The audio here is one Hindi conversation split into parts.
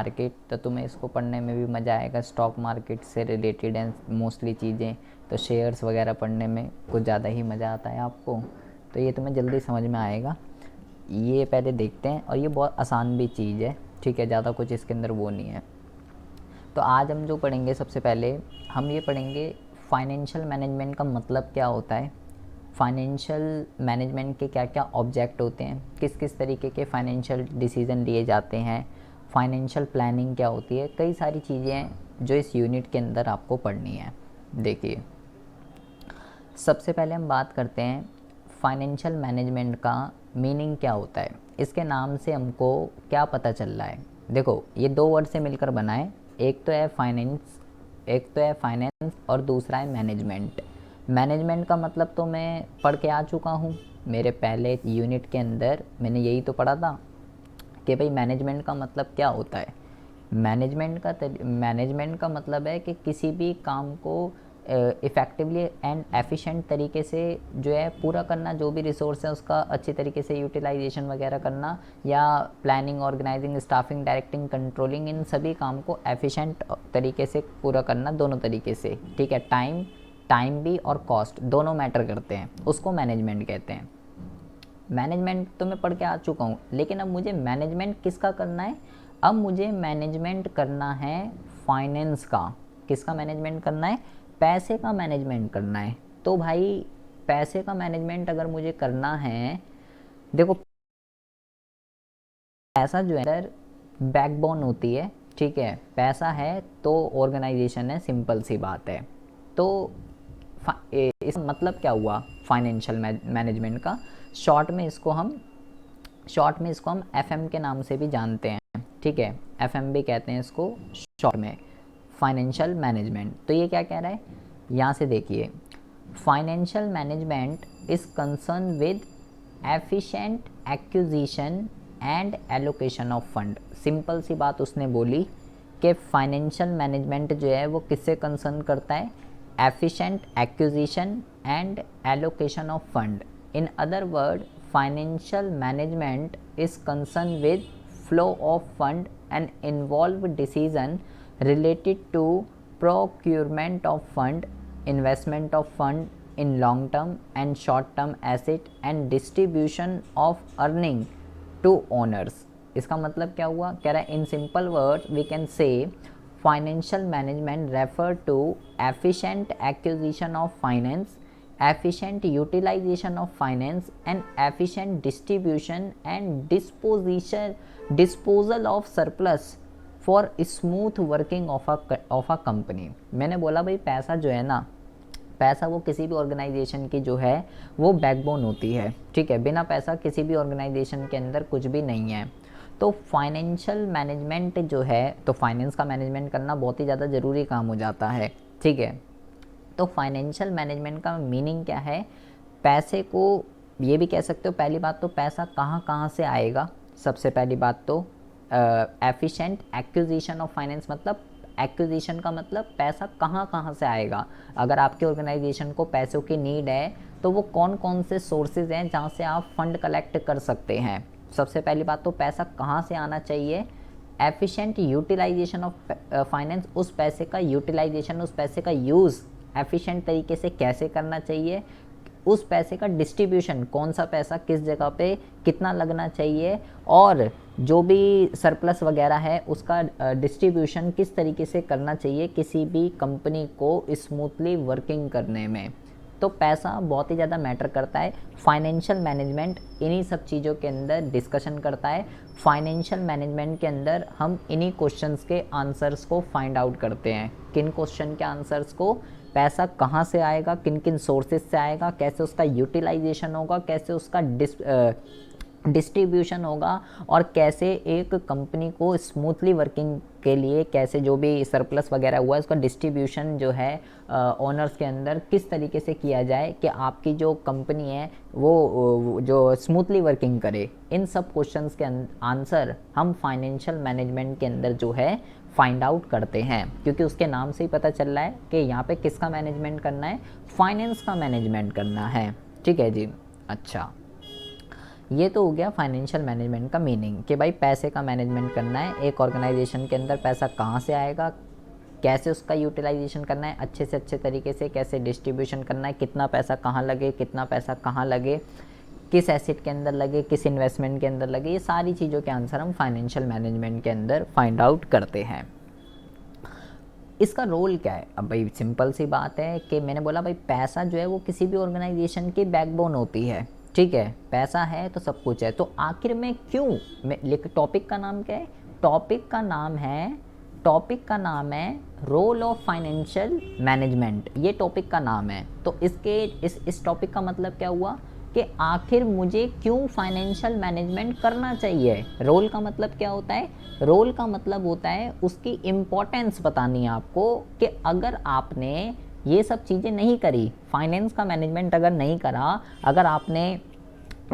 मार्केट, तो तुम्हें इसको पढ़ने में भी मज़ा आएगा। स्टॉक मार्केट से रिलेटेड हैं मोस्टली चीज़ें, तो शेयर्स वगैरह पढ़ने में कुछ ज़्यादा ही मज़ा आता है आपको, तो ये तुम्हें जल्दी समझ में आएगा। ये पहले देखते हैं, और ये बहुत आसान भी चीज़ है, ठीक है, ज़्यादा कुछ इसके अंदर वो नहीं है। तो आज हम जो पढ़ेंगे, सबसे पहले हम ये पढ़ेंगे फाइनेंशियल मैनेजमेंट का मतलब क्या होता है, फाइनेंशियल मैनेजमेंट के क्या क्या ऑब्जेक्ट होते हैं, किस किस तरीके के फाइनेंशियल डिसीज़न लिए जाते हैं, फाइनेंशियल प्लानिंग क्या होती है, कई सारी चीज़ें हैं जो इस यूनिट के अंदर आपको पढ़नी है। देखिए, सबसे पहले हम बात करते हैं फाइनेंशियल मैनेजमेंट का मीनिंग क्या होता है। इसके नाम से हमको क्या पता चल रहा है। देखो, ये दो वर्ड से मिलकर बना है, एक तो है फाइनेंस और दूसरा है मैनेजमेंट। मैनेजमेंट का मतलब तो मैं पढ़ के आ चुका हूँ, मेरे पहले यूनिट के अंदर मैंने यही तो पढ़ा था कि भाई मैनेजमेंट का मतलब क्या होता है। मैनेजमेंट का मतलब है कि किसी भी काम को इफ़ेक्टिवली एंड एफिशिएंट तरीके से जो है पूरा करना, जो भी रिसोर्स है उसका अच्छी तरीके से यूटिलाइजेशन वगैरह करना, या planning, organising, staffing, directing, controlling, इन सभी काम को एफिशिएंट तरीके से पूरा करना, दोनों तरीके से, ठीक है। टाइम भी और कॉस्ट दोनों मैटर करते हैं, उसको मैनेजमेंट कहते हैं। मैनेजमेंट तो मैं पढ़ के आ चुका हूँ, लेकिन अब मुझे मैनेजमेंट किसका करना है, अब मुझे मैनेजमेंट करना है फाइनेंस का। किसका मैनेजमेंट करना है, पैसे का मैनेजमेंट करना है। तो भाई पैसे का मैनेजमेंट अगर मुझे करना है, देखो पैसा जो है बैकबोन होती है, ठीक है, पैसा है तो ऑर्गेनाइजेशन है, सिंपल सी बात है। तो इस मतलब क्या हुआ फाइनेंशियल मैनेजमेंट का, शॉर्ट में इसको हम एफएम के नाम से भी जानते हैं, ठीक है, एफएम भी कहते हैं इसको शॉर्ट में, फाइनेंशियल मैनेजमेंट। तो ये क्या कह रहा है, यहाँ से देखिए, financial management is concern with efficient acquisition and allocation of fund. Simple सी बात उसने बोली कि फाइनेंशियल मैनेजमेंट जो है वो किससे कंसर्न करता है, efficient acquisition and allocation of fund. In other word, financial management is concerned with flow of fund and involve decision related to procurement of fund, investment of fund in long term and short term asset and distribution of earning to owners। इसका मतलब क्या हुआ, कह रहा है in simple word we can say financial management refer to efficient acquisition of finance, efficient utilization of finance and efficient distribution and disposal of surplus for smooth working of a company। मैंने बोला भाई पैसा जो है ना, पैसा वो किसी भी ऑर्गेनाइजेशन की जो है वो बैकबोन होती है, ठीक है, बिना पैसा किसी भी ऑर्गेनाइजेशन के अंदर कुछ भी नहीं है। तो फाइनेंशियल मैनेजमेंट जो है, तो फाइनेंस का मैनेजमेंट करना बहुत ही ज़्यादा ज़रूरी काम हो जाता है, ठीक है। तो फाइनेंशियल मैनेजमेंट का मीनिंग क्या है, पैसे को ये भी कह सकते हो, पहली बात तो पैसा कहाँ कहाँ से आएगा। सबसे पहली बात तो एफिशिएंट एक्विजिशन ऑफ फाइनेंस, मतलब एक्विजिशन का मतलब पैसा कहाँ कहाँ से आएगा। अगर आपके ऑर्गेनाइजेशन को पैसों की नीड है तो वो कौन कौन से सोर्सेज हैं जहाँ से आप फंड कलेक्ट कर सकते हैं। सबसे पहली बात तो पैसा कहाँ से आना चाहिए, एफिशिएंट यूटिलाइजेशन ऑफ फाइनेंस, उस पैसे का यूटिलाइजेशन, उस पैसे का यूज़ एफिशिएंट तरीके से कैसे करना चाहिए, उस पैसे का डिस्ट्रीब्यूशन, कौन सा पैसा किस जगह पे कितना लगना चाहिए, और जो भी सरप्लस वगैरह है उसका डिस्ट्रीब्यूशन किस तरीके से करना चाहिए किसी भी कंपनी को स्मूथली वर्किंग करने में। तो पैसा बहुत ही ज़्यादा मैटर करता है। फाइनेंशियल मैनेजमेंट इन्हीं सब चीज़ों के अंदर डिस्कशन करता है। फाइनेंशियल मैनेजमेंट के अंदर हम इन्हीं क्वेश्चंस के आंसर्स को फाइंड आउट करते हैं। किन क्वेश्चन के आंसर्स को, पैसा कहाँ से आएगा, किन किन सोर्सेज से आएगा, कैसे उसका यूटिलाइजेशन होगा, कैसे उसका डिस्ट्रीब्यूशन होगा, और कैसे एक कंपनी को स्मूथली वर्किंग के लिए कैसे जो भी सरप्लस वगैरह हुआ है उसका डिस्ट्रीब्यूशन जो है ओनर्स के अंदर किस तरीके से किया जाए कि आपकी जो कंपनी है वो जो स्मूथली वर्किंग करे। इन सब क्वेश्चंस के आंसर हम फाइनेंशियल मैनेजमेंट के अंदर जो है फाइंड आउट करते हैं, क्योंकि उसके नाम से ही पता चल रहा है कि यहाँ पे किसका मैनेजमेंट करना है, फाइनेंस का मैनेजमेंट करना है, ठीक है जी। अच्छा, ये तो हो गया फाइनेंशियल मैनेजमेंट का मीनिंग कि भाई पैसे का मैनेजमेंट करना है, एक ऑर्गेनाइजेशन के अंदर पैसा कहाँ से आएगा, कैसे उसका यूटिलाइजेशन करना है अच्छे से अच्छे तरीके से, कैसे डिस्ट्रीब्यूशन करना है, कितना पैसा कहाँ लगे, कितना पैसा कहाँ लगे, किस एसेट के अंदर लगे, किस इन्वेस्टमेंट के अंदर लगे, ये सारी चीज़ों के आंसर हम फाइनेंशियल मैनेजमेंट के अंदर फाइंड आउट करते हैं। इसका रोल क्या है? अब भाई सिंपल सी बात है कि मैंने बोला भाई पैसा जो है वो किसी भी ऑर्गेनाइजेशन की बैकबोन होती है, ठीक है, पैसा है तो सब कुछ है। तो आखिर में क्यों, टॉपिक का नाम क्या है? टॉपिक का नाम है रोल ऑफ फाइनेंशियल मैनेजमेंट, ये टॉपिक का नाम है। तो इस टॉपिक का मतलब क्या हुआ कि आखिर मुझे क्यों फाइनेंशियल मैनेजमेंट करना चाहिए। रोल का मतलब क्या होता है? रोल का मतलब होता है उसकी इम्पोर्टेंस बतानी है आपको, कि अगर आपने ये सब चीज़ें नहीं करी, फाइनेंस का मैनेजमेंट अगर नहीं करा, अगर आपने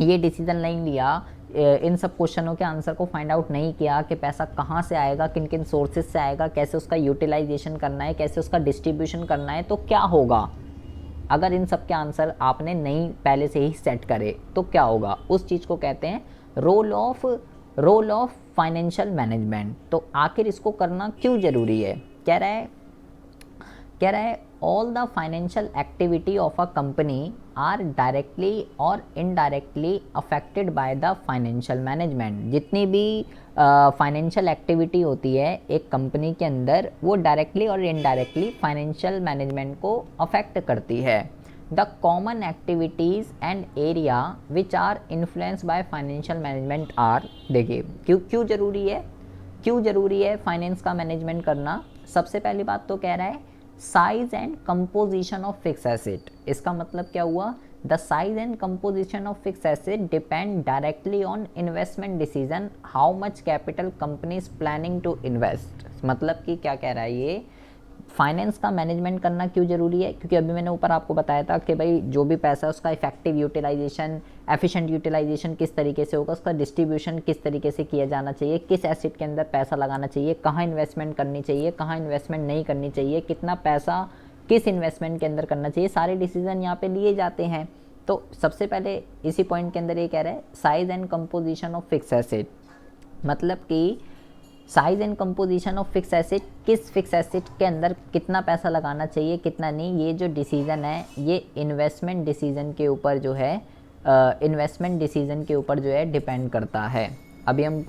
ये डिसीजन नहीं लिया, इन सब क्वेश्चनों के आंसर को फाइंड आउट नहीं किया कि पैसा कहाँ से आएगा, किन किन सोर्सेज से आएगा, कैसे उसका यूटिलाइजेशन करना है, कैसे उसका डिस्ट्रीब्यूशन करना है, तो क्या होगा? अगर इन सब के आंसर आपने नहीं पहले से ही सेट करे तो क्या होगा? उस चीज़ को कहते हैं रोल ऑफ फाइनेंशियल मैनेजमेंट। तो आखिर इसको करना क्यों ज़रूरी है? कह रहा है all the financial activity of a company are directly और indirectly affected by the financial management. जितनी भी फाइनेंशियल एक्टिविटी होती है एक कंपनी के अंदर, वो डायरेक्टली और इनडायरेक्टली फाइनेंशियल मैनेजमेंट को अफेक्ट करती है। The common activities and area which are influence by financial management are, देखिए क्यों ज़रूरी है फाइनेंस का मैनेजमेंट करना। सबसे पहली बात तो कह रहा है size and composition of fix asset. इसका मतलब क्या हुआ? The size and composition of fix asset depend directly on investment decision, how much capital company is planning to invest. मतलब कि क्या कह रहा है ये, फाइनेंस का मैनेजमेंट करना क्यों ज़रूरी है? क्योंकि अभी मैंने ऊपर आपको बताया था कि भाई जो भी पैसा है उसका इफेक्टिव यूटिलाइजेशन, एफिशिएंट यूटिलाइजेशन किस तरीके से होगा, उसका डिस्ट्रीब्यूशन किस तरीके से किया जाना चाहिए, किस एसेट के अंदर पैसा लगाना चाहिए, कहाँ इन्वेस्टमेंट करनी चाहिए, कहाँ इन्वेस्टमेंट नहीं करनी चाहिए, कितना पैसा किस इन्वेस्टमेंट के अंदर करना चाहिए, सारे डिसीजन यहाँ पे लिए जाते हैं। तो सबसे पहले इसी पॉइंट के अंदर ये कह रहा है size and composition of fix asset, मतलब कि size and composition of fix asset, किस फिक्स एसेट के अंदर कितना पैसा लगाना चाहिए कितना नहीं, ये जो डिसीज़न है ये इन्वेस्टमेंट डिसीज़न के ऊपर जो है डिपेंड करता है। अभी हम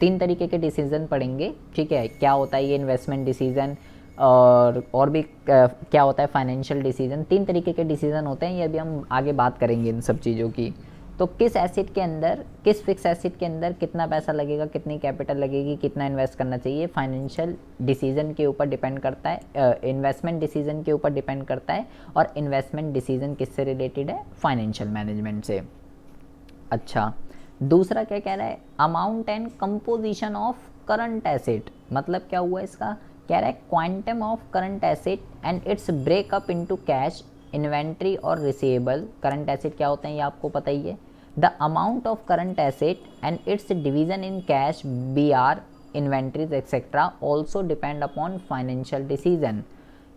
3 तरीके के डिसीज़न पढ़ेंगे, ठीक है, क्या होता है ये इन्वेस्टमेंट डिसीज़न और भी क्या होता है फाइनेंशियल डिसीज़न। 3 तरीके के डिसीज़न होते हैं, ये अभी हम आगे बात करेंगे इन सब चीज़ों की। तो किस एसेट के अंदर, किस फिक्स एसेट के अंदर कितना पैसा लगेगा, कितनी कैपिटल लगेगी, कितना इन्वेस्ट करना चाहिए, फाइनेंशियल डिसीजन के ऊपर डिपेंड करता है, इन्वेस्टमेंट डिसीजन के ऊपर डिपेंड करता है। और इन्वेस्टमेंट डिसीजन किससे रिलेटेड है? फाइनेंशियल मैनेजमेंट से। अच्छा, दूसरा क्या कह रहा है? Amount and composition of current asset. मतलब क्या हुआ इसका? कह रहा है quantum of current asset and it's breakup into cash, inventory और रिसीवेबल। करंट एसेट क्या होते हैं ये आपको पता ही है। The amount of current asset and it's division in cash, BR, inventories etc. also depend upon financial decision.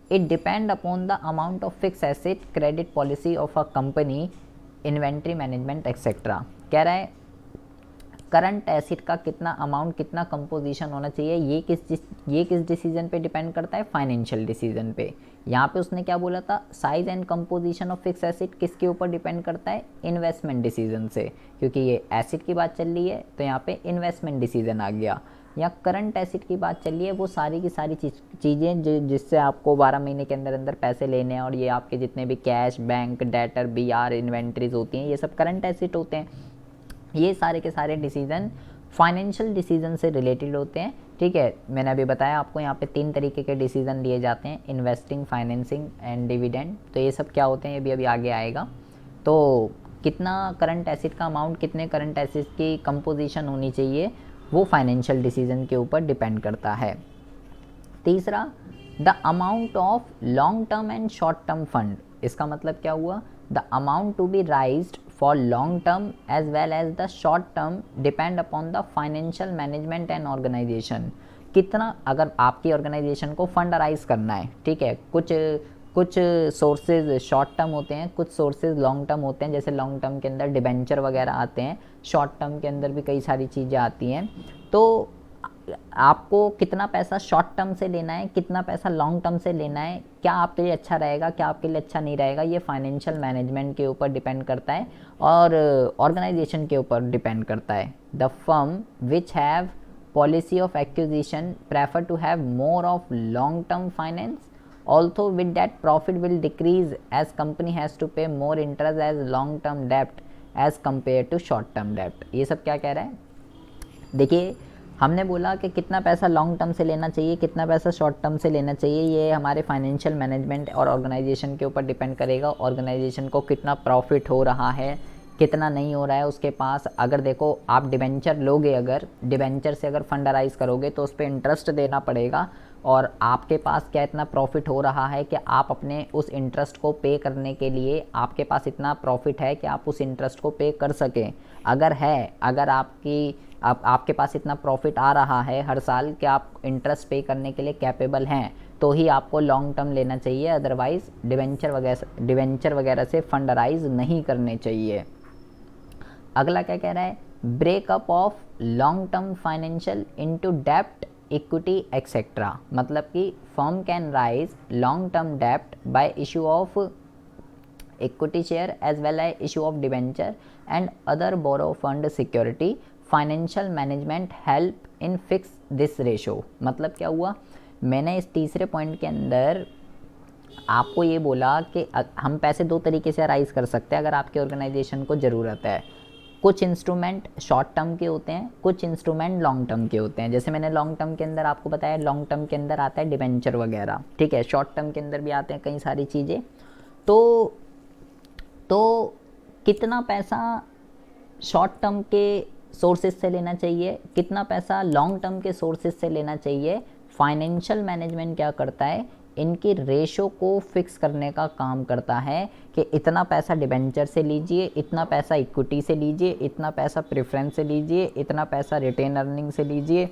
It depend upon the amount of fixed asset, credit policy of a company, inventory management etc. कह रहा है करंट एसेट का कितना अमाउंट, कितना कंपोजिशन होना चाहिए, ये किस डिसीजन पे डिपेंड करता है? फाइनेंशियल डिसीजन पे। यहाँ पे उसने क्या बोला था? Size and composition of fix asset किसके ऊपर डिपेंड करता है? इन्वेस्टमेंट डिसीजन से, क्योंकि ये एसेट की बात चल रही है तो यहाँ पे इन्वेस्टमेंट डिसीजन आ गया। या करंट एसेट की बात चल रही है, वो सारी की सारी चीज़ें जिससे आपको 12 महीने के अंदर अंदर पैसे लेने हैं, और ये आपके जितने भी cash, bank, debtor, BR, inventories होती हैं, ये सब करंट एसेट होते हैं। ये सारे के सारे डिसीजन फाइनेंशियल डिसीजन से रिलेटेड होते हैं, ठीक है। मैंने अभी बताया आपको यहाँ पे 3 तरीके के डिसीजन लिए जाते हैं, इन्वेस्टिंग, फाइनेंसिंग एंड डिविडेंड। तो ये सब क्या होते हैं ये भी आगे आएगा। तो कितना करंट एसेट का अमाउंट, कितने करंट एसेट की कंपोजिशन होनी चाहिए, वो फाइनेंशियल डिसीजन के ऊपर डिपेंड करता है। तीसरा, the amount of long term and short term fund. इसका मतलब क्या हुआ? The amount to be raised for long term as well as the short term depend upon the financial management and organisation. कितना, अगर आपकी ऑर्गेनाइजेशन को फंड राइज करना है, ठीक है, कुछ कुछ सोर्सेज शॉर्ट टर्म होते हैं, कुछ सोर्सेज लॉन्ग टर्म होते हैं। जैसे लॉन्ग टर्म के अंदर डिबेंचर वगैरह आते हैं, शॉर्ट टर्म के अंदर भी कई सारी चीज़ें आती हैं। तो आपको कितना पैसा शॉर्ट टर्म से लेना है, कितना पैसा लॉन्ग टर्म से लेना है, क्या आपके लिए अच्छा रहेगा, क्या आपके लिए अच्छा नहीं रहेगा, ये फाइनेंशियल मैनेजमेंट के ऊपर डिपेंड करता है और ऑर्गेनाइजेशन के ऊपर डिपेंड करता है। The firm which have policy of acquisition prefer to have more of long term finance, although with that profit will decrease as company has to pay more interest as long term debt as compared to short term debt। ये सब क्या कह रहा है, देखिए हमने बोला कि कितना पैसा लॉन्ग टर्म से लेना चाहिए, कितना पैसा शॉर्ट टर्म से लेना चाहिए, ये हमारे फाइनेंशियल मैनेजमेंट और ऑर्गेनाइजेशन के ऊपर डिपेंड करेगा। ऑर्गेनाइजेशन को कितना प्रॉफिट हो रहा है, कितना नहीं हो रहा है उसके पास। अगर देखो आप डिबेंचर लोगे, अगर डिबेंचर से अगर फंड राइज करोगे तो उस पर इंटरेस्ट देना पड़ेगा, और आपके पास क्या इतना प्रॉफिट हो रहा है कि आप अपने उस इंटरेस्ट को पे करने के लिए आपके पास इतना प्रॉफिट है कि आप उस इंटरेस्ट को पे कर सकें। अगर है, अगर आपके पास इतना प्रॉफिट आ रहा है हर साल कि आप इंटरेस्ट पे करने के लिए कैपेबल हैं, तो ही आपको लॉन्ग टर्म लेना चाहिए, अदरवाइज़ डिबेंचर वगैरह से फंड राइज नहीं करने चाहिए। अगला क्या कह रहा है, breakup of long term financial into डेप्ट, इक्विटी एक्सेट्रा। मतलब कि firm can raise long term डेप्ट by issue of equity share as well as issue of debenture and other borrow fund security. Financial management help in fix this ratio. मतलब क्या हुआ, मैंने इस तीसरे पॉइंट के अंदर आपको ये बोला कि हम पैसे दो तरीके से राइज कर सकते हैं अगर आपके ऑर्गेनाइजेशन को ज़रूरत है। कुछ इंस्ट्रूमेंट शॉर्ट टर्म के होते हैं, कुछ इंस्ट्रूमेंट लॉन्ग टर्म के होते हैं। जैसे मैंने लॉन्ग टर्म के अंदर आपको बताया, लॉन्ग टर्म के अंदर आता है डिबेंचर वगैरह, ठीक है। शॉर्ट टर्म के अंदर भी आते हैं कई सारी चीज़ें। तो कितना पैसा शॉर्ट टर्म के सोर्सेज से लेना चाहिए, कितना पैसा लॉन्ग टर्म के सोर्सेज से लेना चाहिए, फाइनेंशियल मैनेजमेंट क्या करता है, इनकी रेशो को फिक्स करने का काम करता है कि इतना पैसा डिबेंचर से लीजिए, इतना पैसा इक्विटी से लीजिए, इतना पैसा प्रेफरेंस से लीजिए, इतना पैसा रिटेन अर्निंग से लीजिए,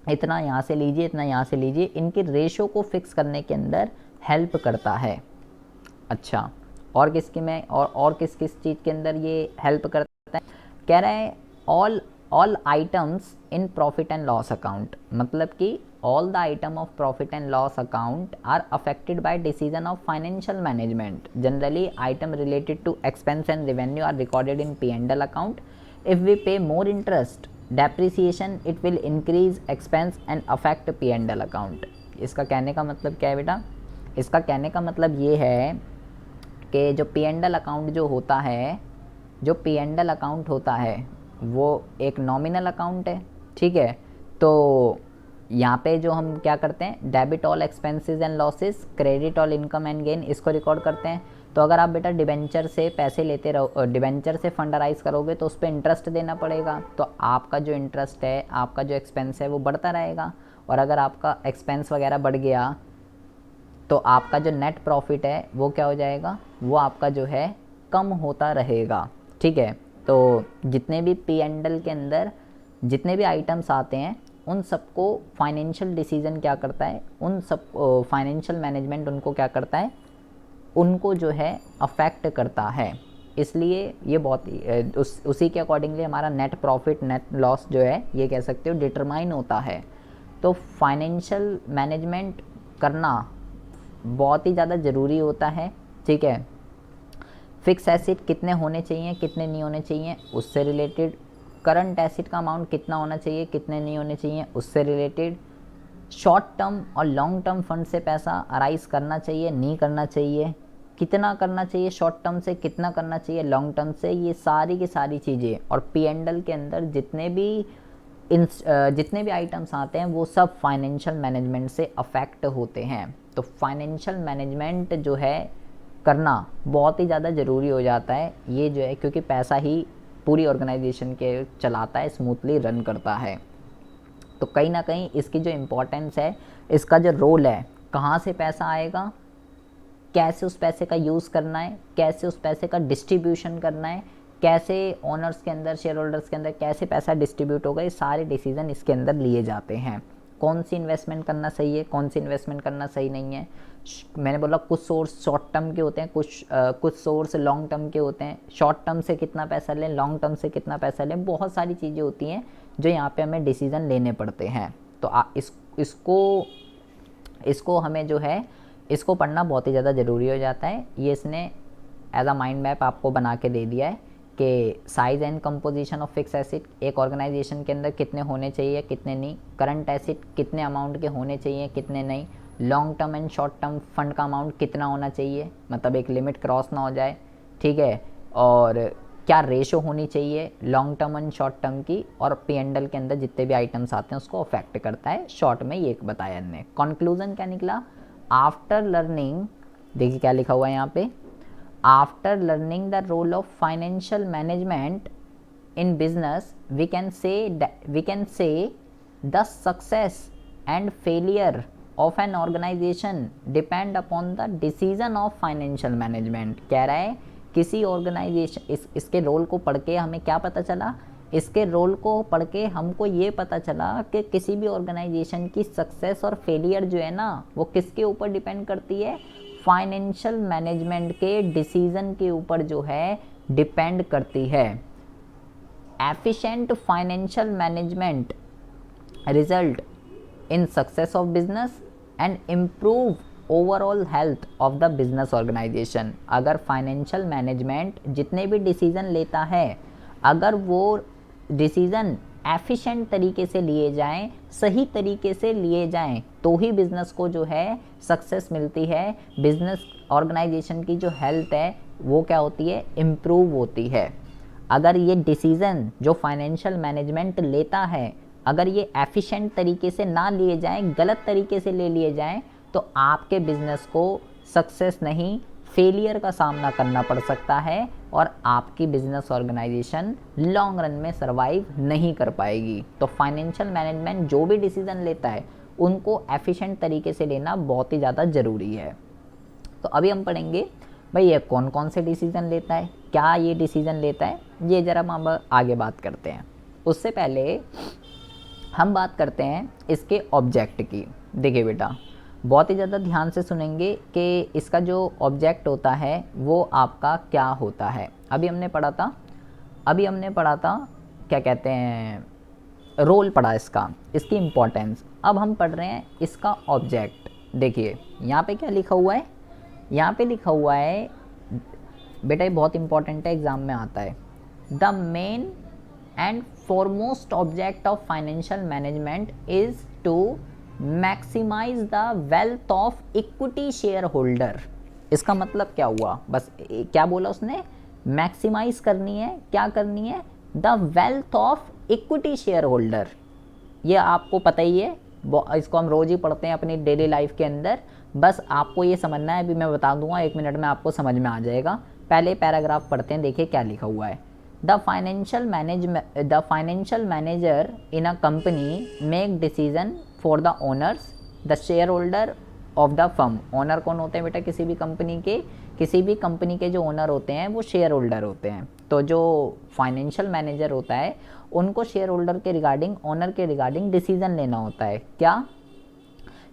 इतना यहाँ से लीजिए, इतना यहाँ से लीजिए। इनकी रेशो को फिक्स करने के अंदर हेल्प करता है। अच्छा, और किसकी में और किस किस चीज़ के अंदर ये हेल्प करता है, कह रहा है all items in profit and loss account. मतलब कि all the item of profit and loss account are affected by decision of financial management. Generally item related to expense and revenue are recorded in P&L account. If we pay more interest depreciation it will increase expense and affect P&L account। इसका कहने का मतलब क्या है बेटा, इसका कहने का मतलब ये है कि जो P&L अकाउंट जो होता है, जो P&L अकाउंट होता है वो एक नॉमिनल अकाउंट है, ठीक है। तो यहाँ पे जो हम क्या करते हैं, debit all expenses and losses, credit all income and gain, इसको रिकॉर्ड करते हैं। तो अगर आप बेटा डिबेंचर से पैसे लेते रहो, डिबेंचर से फंड राइज करोगे तो उस पर इंटरेस्ट देना पड़ेगा, तो आपका जो इंटरेस्ट है, आपका जो एक्सपेंस है वो बढ़ता रहेगा। और अगर आपका एक्सपेंस वगैरह बढ़ गया तो आपका जो नेट प्रॉफिट है वो क्या हो जाएगा, वो आपका जो है कम होता रहेगा, ठीक है। तो जितने भी P&L के अंदर जितने भी आइटम्स आते हैं उन सबको फाइनेंशियल डिसीजन क्या करता है, उन सब फाइनेंशियल मैनेजमेंट उनको क्या करता है, उनको जो है अफेक्ट करता है। इसलिए ये बहुत उसी के अकॉर्डिंगली हमारा नेट प्रॉफिट नेट लॉस जो है ये कह सकते हो डिटरमाइन होता है। तो फाइनेंशियल मैनेजमेंट करना बहुत ही ज़्यादा ज़रूरी होता है, ठीक है। फिक्स एसेट कितने होने चाहिए, कितने नहीं होने चाहिए, उससे रिलेटेड। करंट एसेट का अमाउंट कितना होना चाहिए, कितने नहीं होने चाहिए, उससे रिलेटेड। शॉर्ट टर्म और लॉन्ग टर्म फंड से पैसा अराइज करना चाहिए, नहीं करना चाहिए, कितना करना चाहिए शॉर्ट टर्म से, कितना करना चाहिए लॉन्ग टर्म से, ये सारी की सारी चीज़ें। और P&L के अंदर जितने भी आइटम्स आते हैं वो सब फाइनेंशियल मैनेजमेंट से अफेक्ट होते हैं। तो फाइनेंशियल मैनेजमेंट जो है करना बहुत ही ज़्यादा ज़रूरी हो जाता है, ये जो है क्योंकि पैसा ही पूरी ऑर्गेनाइजेशन के चलाता है, स्मूथली रन करता है। तो कहीं ना कहीं इसकी जो इम्पोर्टेंस है, इसका जो रोल है, कहाँ से पैसा आएगा, कैसे उस पैसे का यूज़ करना है, कैसे उस पैसे का डिस्ट्रीब्यूशन करना है, कैसे ओनर्स के अंदर, शेयर होल्डर्स के अंदर कैसे पैसा डिस्ट्रीब्यूट होगा, ये सारे डिसीजन इसके अंदर लिए जाते हैं। कौन सी इन्वेस्टमेंट करना सही है, कौन सी इन्वेस्टमेंट करना सही नहीं है। मैंने बोला कुछ सोर्स शॉर्ट टर्म के होते हैं, कुछ सोर्स लॉन्ग टर्म के होते हैं। शॉर्ट टर्म से कितना पैसा लें, लॉन्ग टर्म से कितना पैसा लें, बहुत सारी चीज़ें होती हैं जो यहाँ पे हमें डिसीज़न लेने पड़ते हैं। तो इसको हमें जो है इसको पढ़ना बहुत ही ज़्यादा ज़रूरी हो जाता है। ये इसने एज अ माइंड मैप आपको बना के दे दिया है कि size and composition of fix asset, एक ऑर्गेनाइजेशन के अंदर कितने होने चाहिए कितने नहीं, करंट एसेट कितने अमाउंट के होने चाहिए कितने नहीं, long term and short term fund का अमाउंट कितना होना चाहिए, मतलब एक लिमिट क्रॉस ना हो जाए, ठीक है, और क्या रेशो होनी चाहिए long term and short term की, और P&L के अंदर जितने भी आइटम्स आते हैं उसको अफेक्ट करता है। शॉर्ट में ये बताया इन्होंने। कंक्लूजन क्या निकला, आफ्टर लर्निंग, देखिए क्या लिखा हुआ है यहाँ पे, after learning the role of financial management in business we can say the success and failure of an organization depend upon the decision of financial management। कह रहा है किसी ऑर्गेनाइजेशन, इसके रोल को पढ़ के हमें क्या पता चला, इसके रोल को पढ़ के हमको ये पता चला कि किसी भी ऑर्गेनाइजेशन की सक्सेस और फेलियर जो है ना वो किसके ऊपर डिपेंड करती है, फाइनेंशियल मैनेजमेंट के डिसीजन के ऊपर जो है डिपेंड करती है। Efficient financial management result in success of business and improve overall health of the business organization। अगर फाइनेंशियल मैनेजमेंट जितने भी डिसीज़न लेता है, अगर वो डिसीज़न एफिशिएंट तरीके से लिए जाएं, सही तरीके से लिए जाएं, तो ही बिज़नेस को जो है सक्सेस मिलती है। बिज़नेस ऑर्गेनाइजेशन की जो हेल्थ है वो क्या होती है, इम्प्रूव होती है। अगर ये डिसीज़न जो फाइनेंशियल मैनेजमेंट लेता है अगर ये एफिशिएंट तरीके से ना लिए जाएं, गलत तरीके से ले लिए जाएं, तो आपके बिज़नेस को सक्सेस नहीं फेलियर का सामना करना पड़ सकता है और आपकी बिज़नेस ऑर्गेनाइजेशन लॉन्ग रन में सर्वाइव नहीं कर पाएगी। तो फाइनेंशियल मैनेजमेंट जो भी डिसीज़न लेता है उनको एफिशिएंट तरीके से लेना बहुत ही ज़्यादा ज़रूरी है। तो अभी हम पढ़ेंगे भाई ये कौन कौन से डिसीज़न लेता है, क्या ये डिसीज़न लेता है, ये ज़रा हम आगे बात करते हैं। उससे पहले हम बात करते हैं इसके ऑब्जेक्ट की। देखिए बेटा बहुत ही ज़्यादा ध्यान से सुनेंगे कि इसका जो ऑब्जेक्ट होता है वो आपका क्या होता है। अभी हमने पढ़ा था क्या कहते हैं, रोल पढ़ा इसका, इसकी इम्पोर्टेंस। अब हम पढ़ रहे हैं इसका ऑब्जेक्ट। देखिए यहाँ पे क्या लिखा हुआ है, यहाँ पे लिखा हुआ है बेटा, ये बहुत इंपॉर्टेंट है, एग्जाम में आता है। The main and foremost object of financial management is to maximise the wealth of equity share holder. इसका मतलब क्या हुआ, बस क्या बोला उसने, मैक्सिमाइज करनी है, क्या करनी है, the wealth of equity share holder. ये आपको पता ही है, इसको हम रोज़ ही पढ़ते हैं अपनी डेली लाइफ के अंदर। बस आपको ये समझना है, अभी मैं बता दूंगा 1 मिनट में आपको समझ में आ जाएगा। पहले पैराग्राफ पढ़ते हैं, देखिए क्या लिखा हुआ है। The financial manager in a company make decision for the owners the share holder of the firm. Owner कौन होते हैं बेटा, किसी भी कंपनी के जो ओनर होते हैं वो शेयर होल्डर होते हैं। तो जो फाइनेंशियल मैनेजर होता है उनको शेयर होल्डर के रिगार्डिंग, ओनर के रिगार्डिंग डिसीजन लेना होता है। क्या,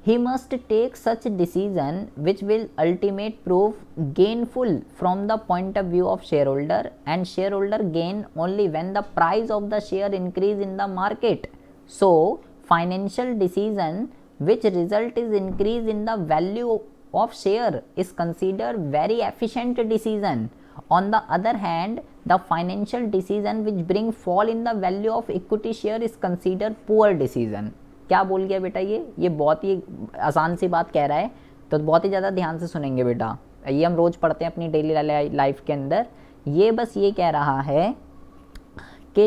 he must take such decision which will ultimate prove gainful from the point of view of shareholder, and shareholder gain only when the price of the share increase in the market. So financial decision which result is increase in the value of share is considered very efficient decision. On the other hand, the financial decision which bring fall in the value of equity share is considered poor decision। क्या बोल गया बेटा, ये बहुत ही आसान सी बात कह रहा है, तो बहुत ही ज़्यादा ध्यान से सुनेंगे बेटा। ये हम रोज़ पढ़ते हैं अपनी डेली लाइफ के अंदर। ये बस ये कह रहा है कि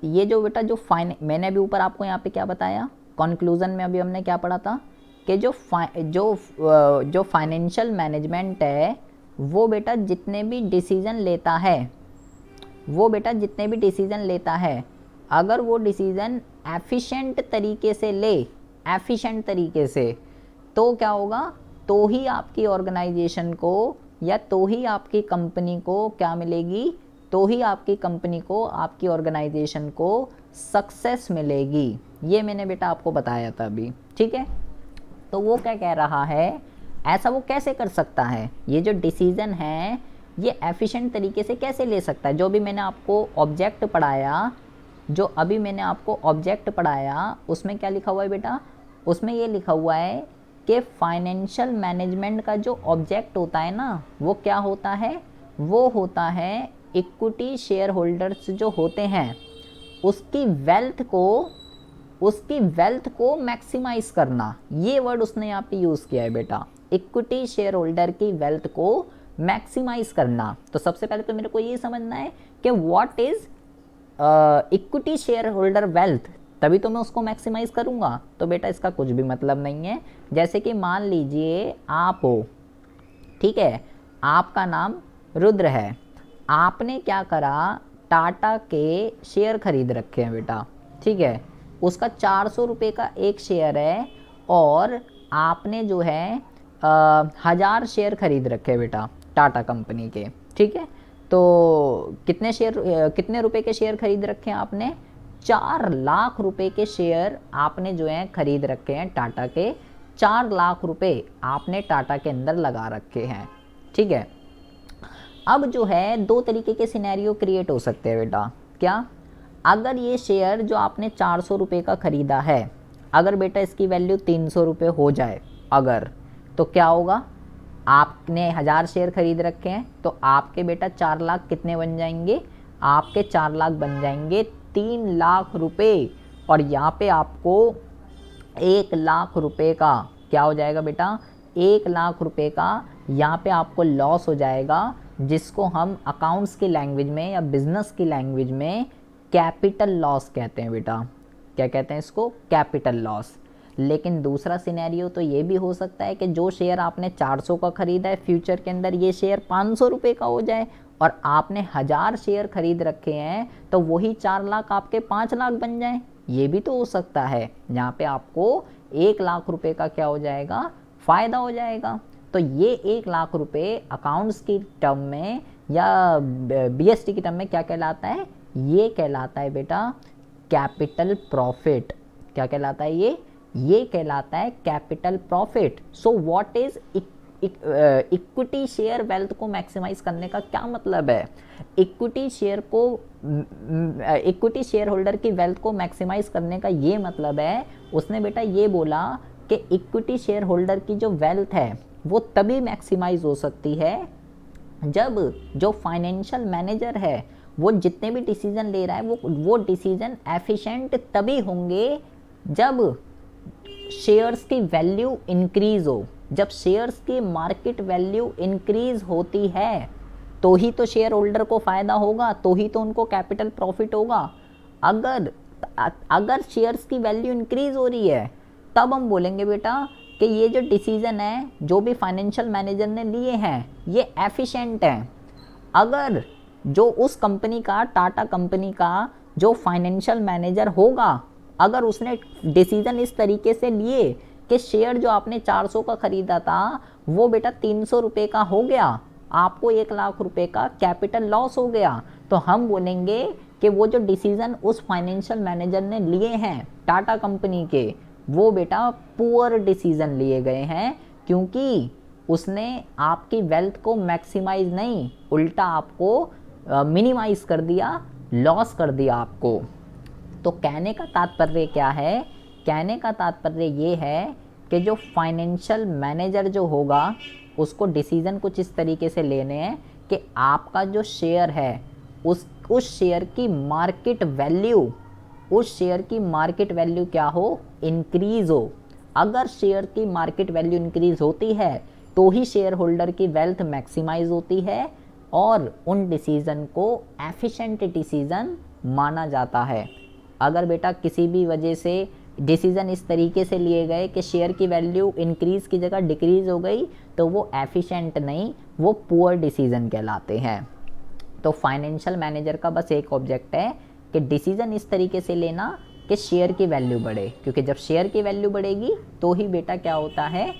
ये जो बेटा जो मैंने अभी ऊपर आपको यहाँ पे क्या बताया, कंक्लूजन में अभी हमने क्या पढ़ा था कि जो फाइनेंशियल मैनेजमेंट है वो बेटा जितने भी डिसीज़न लेता है अगर वो डिसीज़न एफिशिएंट तरीके से तो क्या होगा, तो ही आपकी ऑर्गेनाइजेशन को या तो ही आपकी कंपनी को क्या मिलेगी, तो ही आपकी कंपनी को, आपकी ऑर्गेनाइजेशन को सक्सेस मिलेगी। ये मैंने बेटा आपको बताया था अभी, ठीक है। तो वो क्या कह रहा है, ऐसा वो कैसे कर सकता है, ये जो डिसीजन है ये एफिशिएंट तरीके से कैसे ले सकता है। जो भी मैंने आपको ऑब्जेक्ट पढ़ाया, जो अभी मैंने आपको ऑब्जेक्ट पढ़ाया, उसमें क्या लिखा हुआ है बेटा, उसमें ये लिखा हुआ है कि फाइनेंशियल मैनेजमेंट का जो ऑब्जेक्ट होता है ना, वो क्या होता है, वो होता है इक्विटी शेयर होल्डर्स जो होते हैं उसकी वेल्थ को मैक्सिमाइज करना। ये वर्ड उसने यहाँ पे यूज़ किया है बेटा, इक्विटी शेयर होल्डर की वेल्थ को मैक्सिमाइज करना। तो सबसे पहले तो मेरे को ये समझना है कि what is equity share holder wealth, तभी तो मैं उसको मैक्सिमाइज करूँगा। तो बेटा इसका कुछ भी मतलब नहीं है। जैसे कि मान लीजिए आप हो, ठीक है, आपका नाम रुद्र है, आपने क्या करा, टाटा के शेयर खरीद रखे हैं बेटा, ठीक है, उसका 400 रुपये का एक शेयर है और आपने जो है 1000 शेयर खरीद रखे हैं बेटा टाटा कंपनी के, ठीक है। तो कितने रुपए के शेयर खरीद रखे हैं आपने, 4 लाख रुपए के शेयर आपने जो है खरीद रखे हैं टाटा के। 4 लाख रुपए आपने टाटा के अंदर लगा रखे हैं, ठीक है। अब जो है दो तरीके के सिनेरियो क्रिएट हो सकते हैं बेटा। क्या, अगर ये शेयर जो आपने 400 रुपये का ख़रीदा है, अगर बेटा इसकी वैल्यू 300 रुपये हो जाए अगर, तो क्या होगा, आपने 1000 शेयर खरीद रखे हैं तो आपके बेटा 4 लाख कितने बन जाएंगे, आपके 4 लाख बन जाएंगे 3 लाख रुपये। और यहाँ पे आपको 1 लाख रुपये का क्या हो जाएगा बेटा, 1 लाख रुपये का यहाँ पे आपको लॉस हो जाएगा, जिसको हम अकाउंट्स की लैंग्वेज में या बिजनेस की लैंग्वेज में कैपिटल लॉस कहते हैं बेटा। क्या कहते हैं इसको, कैपिटल लॉस। लेकिन दूसरा सिनेरियो तो ये भी हो सकता है कि जो शेयर आपने 400 का ख़रीदा है, फ्यूचर के अंदर ये शेयर 500 रुपये का हो जाए, और आपने 1000 शेयर खरीद रखे हैं तो वही 4 लाख आपके 5 लाख बन जाए, ये भी तो हो सकता है। यहाँ पे आपको 1 लाख रुपये का क्या हो जाएगा, फ़ायदा हो जाएगा। तो ये 1 लाख रुपये अकाउंट्स की टर्म में या बीएसटी की टर्म में क्या कहलाता है, ये कहलाता है बेटा कैपिटल प्रॉफिट। क्या कहलाता है ये कहलाता है capital profit. So what is equity share wealth को मैक्सिमाइज करने का क्या मतलब है, इक्विटी शेयर होल्डर की वेल्थ को मैक्सिमाइज करने का ये मतलब है, उसने बेटा ये बोला कि इक्विटी शेयर होल्डर की जो वेल्थ है वो तभी मैक्सिमाइज हो सकती है जब जो फाइनेंशियल मैनेजर है वो जितने भी डिसीजन ले रहा है वो डिसीजन एफिशिएंट तभी होंगे जब शेयर्स की वैल्यू इंक्रीज हो। जब शेयर्स की मार्केट वैल्यू इंक्रीज होती है तो ही तो शेयर होल्डर को फ़ायदा होगा, तो ही तो उनको कैपिटल प्रॉफिट होगा। अगर शेयर्स की वैल्यू इंक्रीज हो रही है तब हम बोलेंगे बेटा कि ये जो डिसीजन है जो भी फाइनेंशियल मैनेजर ने लिए हैं ये एफिशिएंट हैं। अगर जो उस कंपनी का, टाटा कंपनी का जो फाइनेंशियल मैनेजर होगा, अगर उसने डिसीजन इस तरीके से लिए कि शेयर जो आपने 400 का ख़रीदा था वो बेटा 300 रुपये का हो गया, आपको 1 लाख रुपये का कैपिटल लॉस हो गया, तो हम बोलेंगे कि वो जो डिसीजन उस फाइनेंशियल मैनेजर ने लिए हैं टाटा कंपनी के, वो बेटा पुअर डिसीजन लिए गए हैं, क्योंकि उसने आपकी वेल्थ को मैक्सिमाइज नहीं, उल्टा आपको मिनिमाइज कर दिया, लॉस कर दिया आपको। तो कहने का तात्पर्य क्या है, कहने का तात्पर्य ये है कि जो फाइनेंशियल मैनेजर जो होगा उसको डिसीजन कुछ इस तरीके से लेने हैं कि आपका जो शेयर है उस शेयर की मार्केट वैल्यू, उस शेयर की मार्केट वैल्यू क्या हो, इंक्रीज़ हो। अगर शेयर की मार्केट वैल्यू इंक्रीज़ होती है तो ही शेयर होल्डर की वेल्थ मैक्सिमाइज होती है और उन डिसीज़न को एफिशिएंट डिसीज़न माना जाता है। अगर बेटा किसी भी वजह से डिसीज़न इस तरीके से लिए गए कि शेयर की वैल्यू इंक्रीज़ की जगह डिक्रीज़ हो गई तो वो एफिशिएंट नहीं, वो पुअर डिसीज़न कहलाते हैं। तो फाइनेंशियल मैनेजर का बस एक ऑब्जेक्ट है कि डिसीज़न इस तरीके से लेना कि शेयर की वैल्यू बढ़े, क्योंकि जब शेयर की वैल्यू बढ़ेगी तो ही बेटा क्या होता है,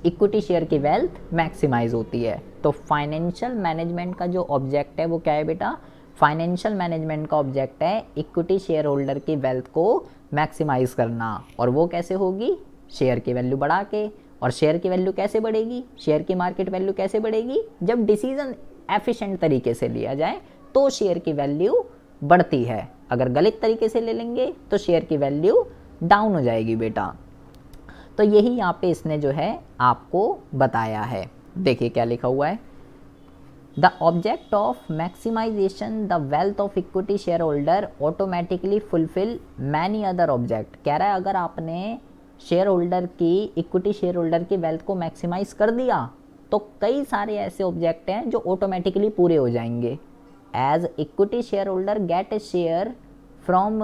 इक्विटी शेयर की वेल्थ मैक्सिमाइज होती है। तो फाइनेंशियल मैनेजमेंट का जो ऑब्जेक्ट है वो क्या है बेटा, फाइनेंशियल मैनेजमेंट का ऑब्जेक्ट है इक्विटी शेयर होल्डर की वेल्थ को मैक्सिमाइज़ करना, और वो कैसे होगी, शेयर की वैल्यू बढ़ा के। और शेयर की वैल्यू कैसे बढ़ेगी, शेयर की मार्केट वैल्यू कैसे बढ़ेगी, जब डिसीजन एफिशिएंट तरीके से लिया जाए तो शेयर की वैल्यू बढ़ती है। अगर गलत तरीके से ले लेंगे तो शेयर की वैल्यू डाउन हो जाएगी बेटा। तो यही यहाँ पे इसने जो है आपको बताया है। देखिए क्या लिखा हुआ है, the object of maximisation the wealth of equity share holder automatically fulfil many other object. कह रहा है अगर आपने शेयर होल्डर की, इक्विटी शेयर होल्डर की वेल्थ को मैक्सिमाइज कर दिया तो कई सारे ऐसे ऑब्जेक्ट हैं जो ऑटोमेटिकली पूरे हो जाएंगे। As equity share holder get a share from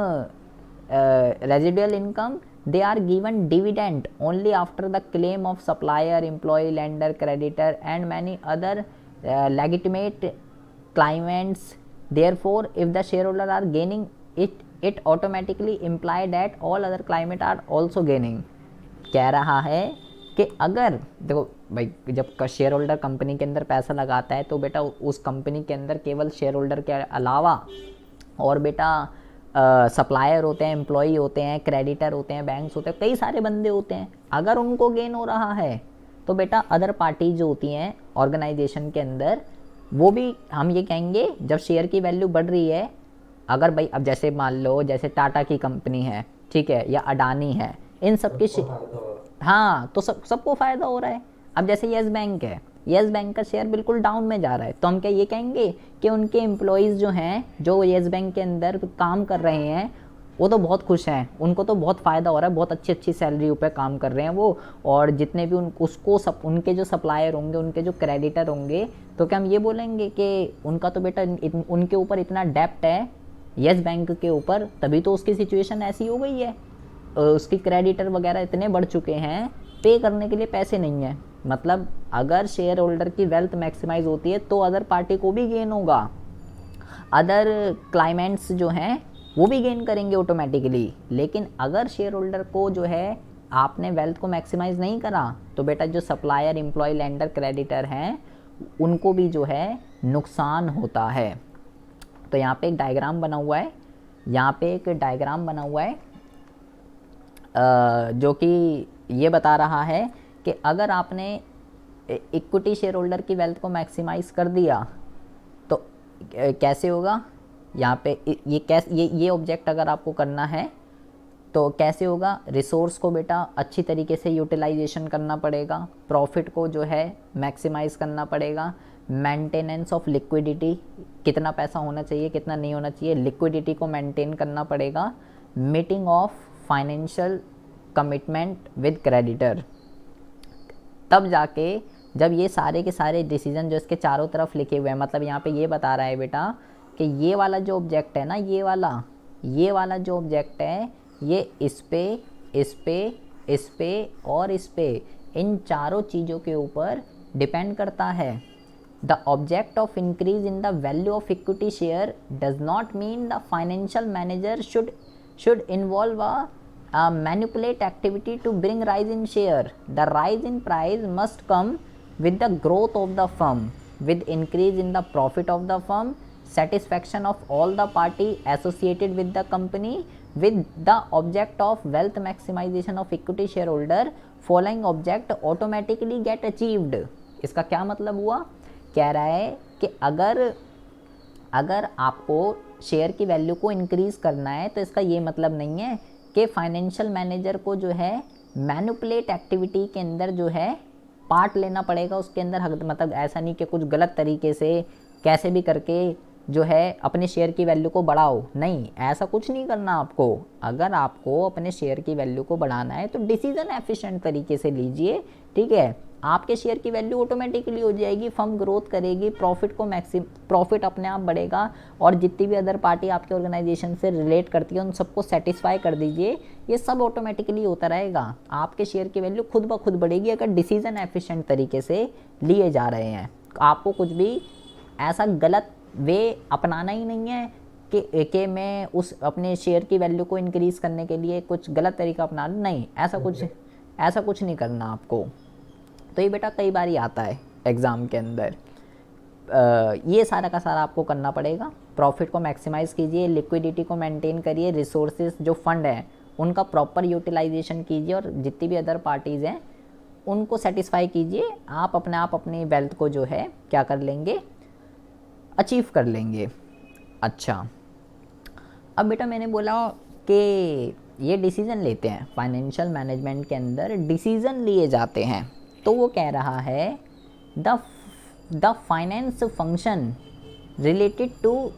residual income, they are given dividend only after the claim of supplier, employee, lender, creditor and many other legitimate claimants. Therefore if the shareholder are gaining it automatically imply that all other claimants are also gaining। कह रहा है कि अगर देखो भाई, जब शेयर होल्डर कंपनी के अंदर पैसा लगाता है तो बेटा उस कंपनी के अंदर केवल शेयर होल्डर के अलावा और बेटा सप्लायर होते हैं, एम्प्लॉई होते हैं, क्रेडिटर होते हैं, बैंक्स होते हैं, कई सारे बंदे होते हैं। अगर उनको गेन हो रहा है तो बेटा अदर पार्टी जो होती हैं ऑर्गेनाइजेशन के अंदर, वो भी हम ये कहेंगे जब शेयर की वैल्यू बढ़ रही है, अगर भाई अब जैसे मान लो जैसे टाटा की कंपनी है, ठीक है, या अडानी है, इन सब की हाँ तो सबको फ़ायदा हो रहा है। अब जैसे येस बैंक है, येस बैंक का शेयर बिल्कुल डाउन में जा रहा है, तो हम क्या ये कहेंगे कि उनके एम्प्लॉयज़ जो हैं, जो येस बैंक के अंदर काम कर रहे हैं, वो तो बहुत खुश हैं, उनको तो बहुत फ़ायदा हो रहा है, बहुत अच्छी अच्छी सैलरी पे काम कर रहे हैं वो। और जितने भी उनके जो सप्लायर होंगे, उनके जो क्रेडिटर होंगे, तो क्या हम ये बोलेंगे कि उनका तो बेटा उनके ऊपर इतना डेप्ट है येस बैंक के ऊपर, तभी तो उसकी सिचुएशन ऐसी हो गई है, उसकी क्रेडिटर वगैरह इतने बढ़ चुके हैं, पे करने के लिए पैसे नहीं है। मतलब अगर शेयर होल्डर की वेल्थ मैक्सिमाइज होती है तो अदर पार्टी को भी गेन होगा, अदर क्लाइमेंट्स जो हैं वो भी गेन करेंगे ऑटोमेटिकली। लेकिन अगर शेयर होल्डर को जो है आपने वेल्थ को मैक्सिमाइज नहीं करा तो बेटा जो सप्लायर, एम्प्लॉय, लेंडर, क्रेडिटर हैं उनको भी जो है नुकसान होता है। तो यहाँ पे एक डायग्राम बना हुआ है, यहाँ पे एक डायग्राम बना हुआ है जो कि ये बता रहा है कि अगर आपने इक्विटी शेयर होल्डर की वेल्थ को मैक्सिमाइज़ कर दिया तो कैसे होगा। यहाँ पे ये ऑब्जेक्ट अगर आपको करना है तो कैसे होगा, रिसोर्स को बेटा अच्छी तरीके से यूटिलाइजेशन करना पड़ेगा, प्रॉफिट को जो है मैक्सिमाइज़ करना पड़ेगा, मेंटेनेंस ऑफ लिक्विडिटी, कितना पैसा होना चाहिए कितना नहीं होना चाहिए, लिक्विडिटी को मेंटेन करना पड़ेगा, meeting of financial commitment with creditor. तब जाके जब ये सारे के सारे डिसीजन जो इसके चारों तरफ लिखे हुए हैं, मतलब यहाँ पे ये बता रहा है बेटा कि ये वाला जो ऑब्जेक्ट है ना, ये वाला जो ऑब्जेक्ट है, ये इस पे और इस पे, इन चारों चीज़ों के ऊपर डिपेंड करता है। The object of increase in the value of equity share does not mean the financial manager should involve a manipulate activity to bring rise in share. The rise in price must come with the growth of the firm, with increase in the profit of the firm, satisfaction of all the party associated with the company, with the object of wealth maximization of equity shareholder. Following object automatically get achieved। इसका क्या मतलब हुआ, कह रहा है कि अगर आपको शेयर की वैल्यू को इंक्रीज़ करना है तो इसका ये मतलब नहीं है कि फाइनेंशियल मैनेजर को जो है मैनिपुलेट एक्टिविटी के अंदर जो है पार्ट लेना पड़ेगा उसके अंदर। मतलब ऐसा नहीं कि कुछ गलत तरीके से कैसे भी करके जो है अपने शेयर की वैल्यू को बढ़ाओ, नहीं, ऐसा कुछ नहीं करना आपको। अगर आपको अपने शेयर की वैल्यू को बढ़ाना है तो डिसीजन एफिशिएंट तरीके से लीजिए, ठीक है, आपके शेयर की वैल्यू ऑटोमेटिकली हो जाएगी, फर्म ग्रोथ करेगी, प्रॉफिट अपने आप बढ़ेगा, और जितनी भी अदर पार्टी आपके ऑर्गेनाइजेशन से रिलेट करती है उन सबको सेटिस्फाई कर दीजिए, ये सब ऑटोमेटिकली होता रहेगा। आपके शेयर की वैल्यू खुद ब खुद बढ़ेगी अगर डिसीजन एफिशिएंट तरीके से लिए जा रहे हैं। आपको कुछ भी ऐसा गलत वे अपनाना ही नहीं है कि मैं उस अपने शेयर की वैल्यू को इंक्रीज़ करने के लिए कुछ गलत तरीका अपनाना, नहीं, ऐसा कुछ नहीं करना आपको। तो ये बेटा कई बार ही आता है एग्ज़ाम के अंदर। ये सारा का सारा आपको करना पड़ेगा। प्रॉफिट को मैक्सिमाइज़ कीजिए, लिक्विडिटी को मेंटेन करिए, रिसोर्सेज जो फंड है उनका प्रॉपर यूटिलाइजेशन कीजिए और जितनी भी अदर पार्टीज़ हैं उनको सेटिस्फाई कीजिए, आप अपने आप अपनी वेल्थ को जो है क्या कर लेंगे, अचीव कर लेंगे। अच्छा, अब बेटा मैंने बोला कि ये डिसीज़न लेते हैं, फाइनेंशियल मैनेजमेंट के अंदर डिसीज़न लिए जाते हैं, तो वो कह रहा है the finance function related to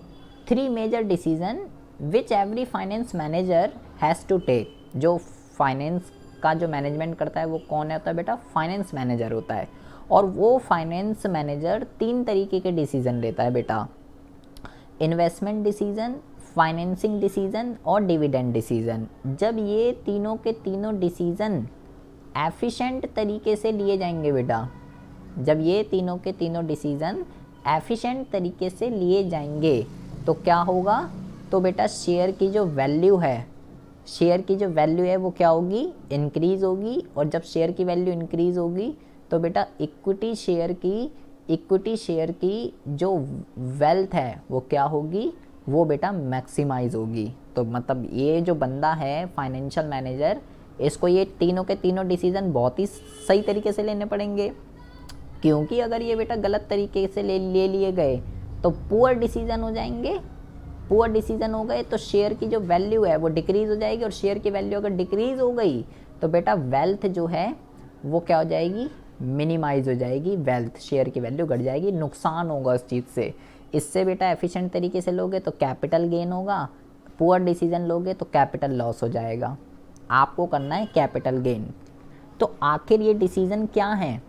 3 major decision which every finance manager has to take. जो फाइनेंस का जो मैनेजमेंट करता है वो कौन होता है बेटा, फाइनेंस मैनेजर होता है। और वो फाइनेंस मैनेजर 3 तरीके के डिसीज़न लेता है बेटा, इन्वेस्टमेंट डिसीज़न, फाइनेंसिंग डिसीज़न और डिविडेंड डिसीज़न। जब ये तीनों के तीनों डिसीज़न एफिशिएंट तरीके से लिए जाएंगे बेटा, जब ये तीनों के तीनों डिसीज़न एफिशिएंट तरीके से लिए जाएंगे तो क्या होगा, तो बेटा शेयर की जो वैल्यू है, शेयर की जो वैल्यू है वो क्या होगी, इंक्रीज़ होगी। और जब शेयर की वैल्यू इंक्रीज़ होगी तो बेटा इक्विटी शेयर की जो वेल्थ है वो क्या होगी, वो बेटा मैक्सिमाइज होगी। तो मतलब ये जो बंदा है फाइनेंशियल मैनेजर, इसको ये तीनों के तीनों डिसीज़न बहुत ही सही तरीके से लेने पड़ेंगे, क्योंकि अगर ये बेटा गलत तरीके से ले लिए गए तो पुअर डिसीज़न हो जाएंगे। पुअर डिसीज़न हो गए तो शेयर की जो वैल्यू है वो डिक्रीज़ हो जाएगी, और शेयर की वैल्यू अगर डिक्रीज़ हो गई तो बेटा वेल्थ जो है वो क्या हो जाएगी, मिनिमाइज हो जाएगी, वेल्थ शेयर की वैल्यू घट जाएगी, नुकसान होगा उस चीज़ से। इससे बेटा एफिशिएंट तरीके से लोगे तो कैपिटल गेन होगा, पुअर डिसीज़न लोगे तो कैपिटल लॉस हो जाएगा। आपको करना है कैपिटल गेन। तो आखिर ये डिसीज़न क्या है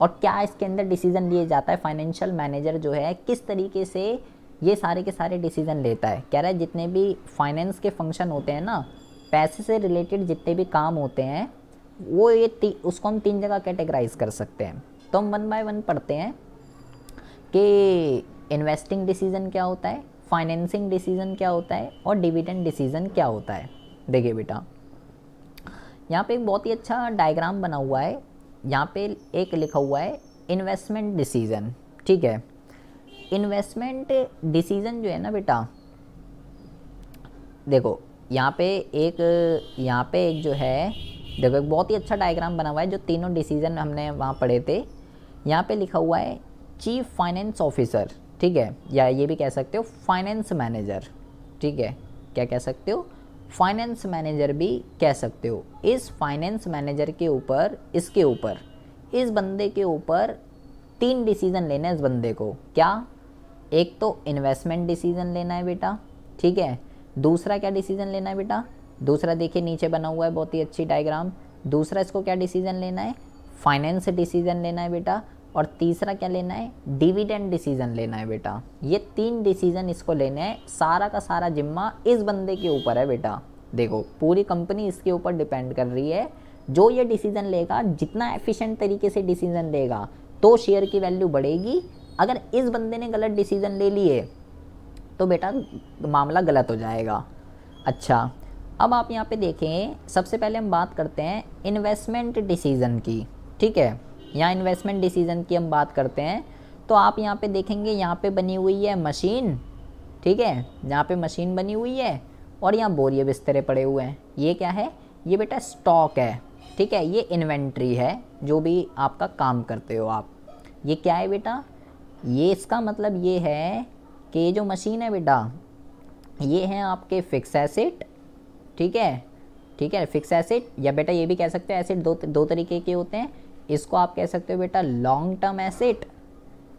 और क्या इसके अंदर डिसीज़न लिए जाता है, फाइनेंशियल मैनेजर जो है किस तरीके से ये सारे के सारे डिसीज़न लेता है। कह रहा है जितने भी फाइनेंस के फंक्शन होते हैं ना, पैसे से रिलेटेड जितने भी काम होते हैं वो ये उसको हम 3 जगह कैटेगराइज कर सकते हैं। तो हम 1 बाय 1 पढ़ते हैं कि इन्वेस्टिंग डिसीज़न क्या होता है, फाइनेंसिंग डिसीज़न क्या होता है और डिविडेंड डिसीज़न क्या होता है। देखिए बेटा यहाँ पे एक बहुत ही अच्छा डायग्राम बना हुआ है, यहाँ पे एक लिखा हुआ है इन्वेस्टमेंट डिसीज़न। ठीक है, इन्वेस्टमेंट डिसीज़न जो है ना बेटा, देखो यहाँ पे एक जो है, देखो एक बहुत ही अच्छा डायग्राम बना हुआ है, जो तीनों डिसीज़न हमने वहाँ पढ़े थे। यहाँ पे लिखा हुआ है चीफ फाइनेंस ऑफिसर, ठीक है, या ये भी कह सकते हो फाइनेंस मैनेजर। ठीक है, क्या कह सकते हो, फाइनेंस मैनेजर भी कह सकते हो। इस फाइनेंस मैनेजर के ऊपर, इसके ऊपर, इस बंदे के ऊपर 3 डिसीज़न लेना है इस बंदे को। क्या, एक तो इन्वेस्टमेंट डिसीज़न लेना है बेटा, ठीक है। दूसरा क्या डिसीज़न लेना है बेटा, दूसरा देखिए नीचे बना हुआ है बहुत ही अच्छी डायग्राम। दूसरा इसको क्या डिसीज़न लेना है, फाइनेंस डिसीज़न लेना है बेटा। और तीसरा क्या लेना है, डिविडेंड डिसीज़न लेना है बेटा। ये 3 डिसीज़न इसको लेना है, सारा का सारा जिम्मा इस बंदे के ऊपर है बेटा। देखो पूरी कंपनी इसके ऊपर डिपेंड कर रही है। जो ये डिसीज़न लेगा, जितना एफिशिएंट तरीके से डिसीज़न लेगा तो शेयर की वैल्यू बढ़ेगी। अगर इस बंदे ने गलत डिसीज़न ले लिए तो बेटा मामला गलत हो जाएगा। अच्छा, अब आप यहाँ पे देखें, सबसे पहले हम बात करते हैं इन्वेस्टमेंट डिसीज़न की। ठीक है, यहाँ इन्वेस्टमेंट डिसीज़न की हम बात करते हैं तो आप यहाँ पे देखेंगे, यहाँ पे बनी हुई है मशीन। ठीक है, यहाँ पे मशीन बनी हुई है और यहाँ बोरिए बिस्तरे पड़े हुए हैं। ये क्या है, ये बेटा स्टॉक है। ठीक है, ये इन्वेंट्री है जो भी आपका काम करते हो आप। ये क्या है बेटा, ये इसका मतलब ये है कि ये जो मशीन है बेटा, ये है आपके फिक्स एसेट। ठीक है, ठीक है, फिक्स एसेट, या बेटा ये भी कह सकते हो एसेट दो तरीके के होते हैं। इसको आप कह सकते हो बेटा लॉन्ग टर्म एसेट।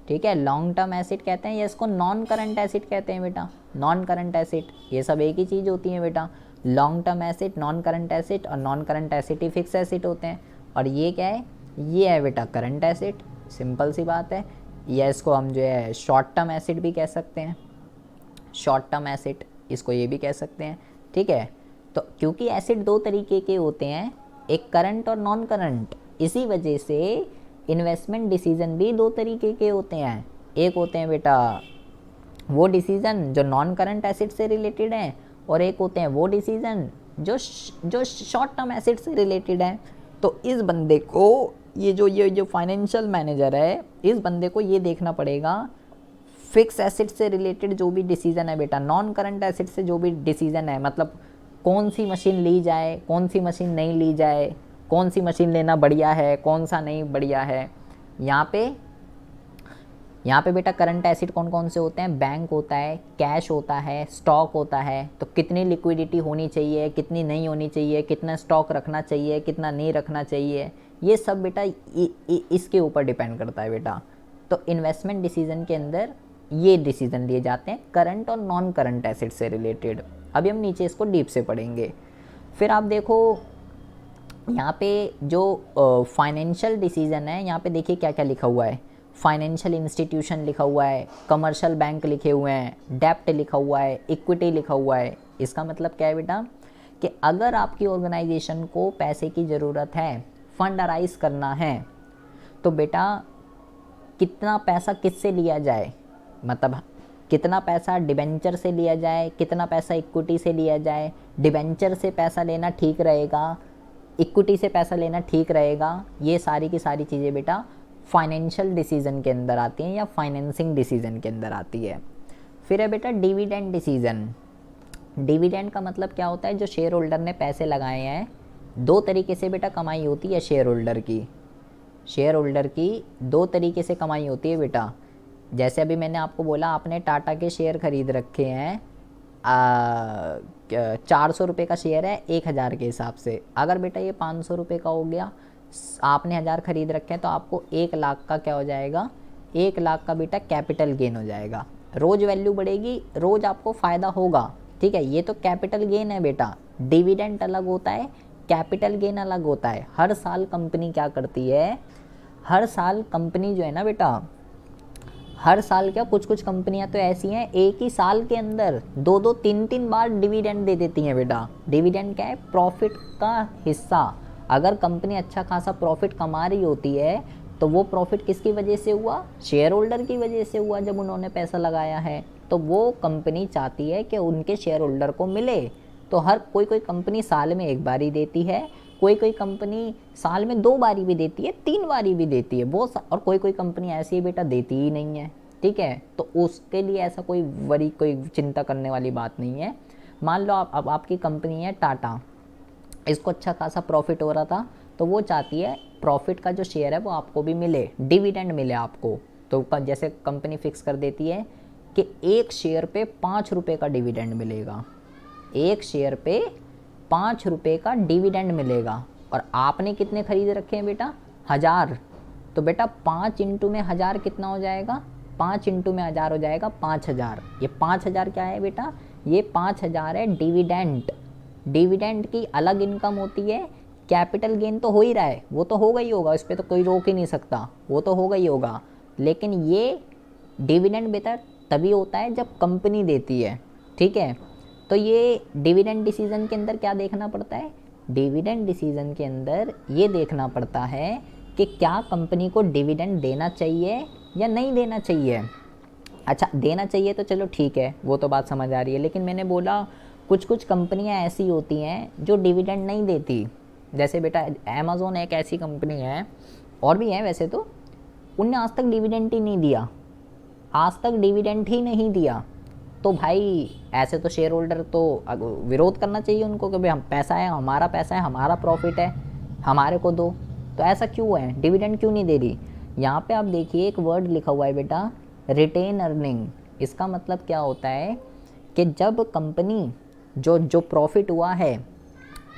ठीक है, लॉन्ग टर्म एसेट कहते हैं, या इसको नॉन करंट एसेट कहते हैं बेटा, नॉन करंट एसेट। ये सब एक ही चीज़ होती है बेटा, long term asset, non current asset, और नॉन करंट एसेट ही फिक्स एसेट होते हैं। और ये क्या है, ये है बेटा करंट एसेट, सिंपल सी बात है। या इसको हम जो है शॉर्ट टर्म एसेट भी कह सकते हैं, शॉर्ट टर्म एसेट इसको ये भी कह सकते हैं। ठीक है, तो क्योंकि एसेट 2 तरीके के होते हैं, एक करंट और नॉन करंट, इसी वजह से इन्वेस्टमेंट डिसीज़न भी 2 तरीके के होते हैं। एक होते हैं बेटा वो डिसीज़न जो नॉन करंट एसेट से रिलेटेड हैं, और एक होते हैं वो डिसीज़न जो शॉर्ट टर्म एसेट से रिलेटेड हैं। तो इस बंदे को ये जो फाइनेंशियल मैनेजर है, इस बंदे को ये देखना पड़ेगा फिक्स एसेट से रिलेटेड जो भी डिसीज़न है बेटा, नॉन करंट एसेट से जो भी डिसीज़न है, मतलब कौन सी मशीन ली जाए, कौन सी मशीन नहीं ली जाए, कौन सी मशीन लेना बढ़िया है, कौन सा नहीं बढ़िया है। यहाँ पे बेटा करंट एसिड कौन कौन से होते हैं, बैंक होता है, कैश होता है, स्टॉक होता है। तो कितनी लिक्विडिटी होनी चाहिए, कितनी नहीं होनी चाहिए, कितना स्टॉक रखना चाहिए, कितना नहीं रखना चाहिए, ये सब बेटा इसके ऊपर डिपेंड करता है बेटा। तो इन्वेस्टमेंट डिसीजन के अंदर ये डिसीजन लिए जाते हैं करंट और नॉन करंट एसिड से रिलेटेड। अभी हम नीचे इसको डीप से पढ़ेंगे। फिर आप देखो यहाँ पे जो फाइनेंशियल डिसीजन है, यहाँ पे देखिए क्या क्या लिखा हुआ है। फाइनेंशियल इंस्टीट्यूशन लिखा हुआ है, कमर्शियल बैंक लिखे हुए हैं, डेप्ट लिखा हुआ है, इक्विटी लिखा हुआ है। इसका मतलब क्या है बेटा कि अगर आपकी ऑर्गेनाइजेशन को पैसे की ज़रूरत है, फंड अराइज करना है, तो बेटा कितना पैसा किससे लिया जाए, मतलब कितना पैसा डिबेंचर से लिया जाए, कितना पैसा इक्विटी से लिया जाए। डिबेंचर से पैसा लेना ठीक रहेगा, इक्विटी से पैसा लेना ठीक रहेगा। ये सारी की सारी चीज़ें बेटा फाइनेंशियल डिसीजन के अंदर आती हैं या फाइनेंसिंग डिसीजन के अंदर आती है। फिर है बेटा डिविडेंड डिसीजन। डिविडेंड का मतलब क्या होता है, जो शेयर होल्डर ने पैसे लगाए हैं, दो तरीके से बेटा कमाई होती है शेयर होल्डर की। शेयर होल्डर की दो तरीके से कमाई होती है बेटा। जैसे अभी मैंने आपको बोला, आपने टाटा के शेयर खरीद रखे हैं, 400 रुपये का शेयर है 1000 के हिसाब से। अगर बेटा ये 500 रुपये का हो गया, आपने 1000 खरीद रखे हैं, तो आपको 1 लाख का क्या हो जाएगा, 1 लाख का बेटा कैपिटल गेन हो जाएगा। रोज़ वैल्यू बढ़ेगी, रोज़ आपको फ़ायदा होगा, ठीक है। ये तो कैपिटल गेन है बेटा। डिविडेंड अलग होता है, कैपिटल गेन अलग होता है। हर साल कंपनी क्या करती है, हर साल कंपनी जो है ना बेटा, हर साल क्या, कुछ कुछ कंपनियां तो ऐसी हैं एक ही साल के अंदर 2-2, 3-3 बार डिविडेंड दे देती हैं बेटा। डिविडेंड क्या है, प्रॉफिट का हिस्सा। अगर कंपनी अच्छा खासा प्रॉफिट कमा रही होती है, तो वो प्रॉफिट किसकी वजह से हुआ, शेयर होल्डर की वजह से हुआ। जब उन्होंने पैसा लगाया है, तो वो कंपनी चाहती है कि उनके शेयर होल्डर को मिले। तो हर कोई कंपनी साल में 1 बारी देती है, कोई कंपनी साल में 2 बारी भी देती है, 3 बारी भी देती है वो, और कोई कंपनी ऐसी है बेटा देती ही नहीं है, ठीक है। तो उसके लिए ऐसा कोई चिंता करने वाली बात नहीं है। मान लो अब आपकी कंपनी है टाटा, इसको अच्छा खासा प्रॉफिट हो रहा था, तो वो चाहती है प्रॉफिट का जो शेयर है वो आपको भी मिले, डिविडेंड मिले आपको। तो जैसे कंपनी फिक्स कर देती है कि 1 शेयर पे 5 रुपये का डिविडेंड मिलेगा, 1 शेयर पे 5 रुपये का डिविडेंड मिलेगा। और आपने कितने खरीद रखे हैं बेटा, 1000। तो बेटा 5 इंटू में 1000 कितना हो जाएगा, 5 इंटू में 1000 हो जाएगा 5000। ये 5000 क्या है बेटा, ये 5000 है डिविडेंड। डिविडेंड की अलग इनकम होती है, कैपिटल गेन तो हो ही रहा है, वो तो होगा ही होगा, इस पर तो कोई रोक ही नहीं सकता, वो तो होगा ही होगा। लेकिन ये डिविडेंड बेटा तभी होता है जब कंपनी देती है, ठीक है। तो ये डिविडेंड डिसीजन के अंदर क्या देखना पड़ता है, डिविडेंड डिसीजन के अंदर ये देखना पड़ता है कि क्या कंपनी को डिविडेंड देना चाहिए या नहीं देना चाहिए। अच्छा देना चाहिए तो चलो ठीक है, वो तो बात समझ आ रही है। लेकिन मैंने बोला कुछ कंपनियां ऐसी होती हैं जो डिविडेंड नहीं देती। जैसे बेटा अमेज़ॉन एक ऐसी कंपनी है, और भी हैं वैसे तो, उनने आज तक डिविडेंड ही नहीं दिया, आज तक डिविडेंड ही नहीं दिया। तो भाई ऐसे तो शेयर होल्डर तो विरोध करना चाहिए उनको कि भाई हम पैसा है, हमारा पैसा है, हमारा प्रॉफिट है, हमारे को दो। तो ऐसा क्यों है, डिविडेंड क्यों नहीं दे रही। यहाँ पे आप देखिए एक वर्ड लिखा हुआ है बेटा, रिटेन अर्निंग। इसका मतलब क्या होता है कि जब कंपनी जो प्रॉफिट हुआ है,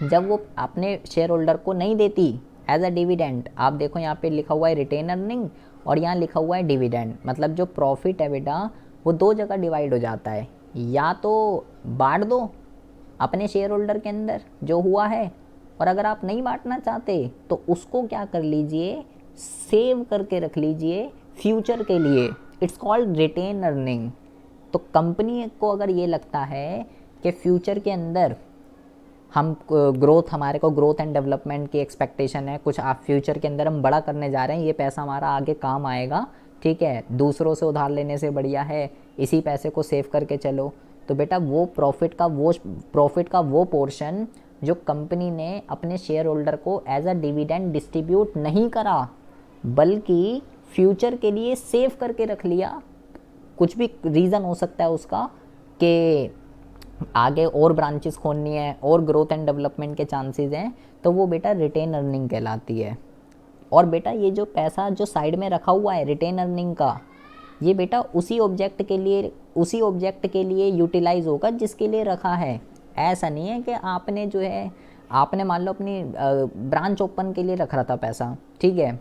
जब वो अपने शेयर होल्डर को नहीं देती एज अ डिविडेंड, आप देखो यहाँ पे लिखा हुआ है रिटेन अर्निंग और यहाँ लिखा हुआ है डिविडेंड। मतलब जो प्रॉफिट है बेटा वो 2 जगह डिवाइड हो जाता है, या तो बांट दो अपने शेयर होल्डर के अंदर जो हुआ है, और अगर आप नहीं बांटना चाहते तो उसको क्या कर लीजिए, सेव करके रख लीजिए फ्यूचर के लिए। It's called retain earning. तो कंपनी को अगर ये लगता है कि फ्यूचर के अंदर हम हमारे को ग्रोथ एंड डेवलपमेंट की एक्सपेक्टेशन है, कुछ आप फ्यूचर के अंदर हम बड़ा करने जा रहे हैं, ये पैसा हमारा आगे काम आएगा, ठीक है, दूसरों से उधार लेने से बढ़िया है इसी पैसे को सेव करके चलो। तो बेटा वो प्रॉफिट का वो पोर्शन जो कंपनी ने अपने शेयर होल्डर को एज अ डिविडेंड डिस्ट्रीब्यूट नहीं करा, बल्कि फ्यूचर के लिए सेव करके रख लिया। कुछ भी रीज़न हो सकता है उसका कि आगे और ब्रांचेस खोलनी है और ग्रोथ एंड डेवलपमेंट के चांसेस हैं, तो वो बेटा रिटेन अर्निंग कहलाती है। और बेटा ये जो पैसा जो साइड में रखा हुआ है रिटेन अर्निंग का, ये बेटा उसी ऑब्जेक्ट के लिए यूटिलाइज होगा जिसके लिए रखा है। ऐसा नहीं है कि आपने जो है आपने मान लो अपनी ब्रांच ओपन के लिए रख रहा था पैसा, ठीक है,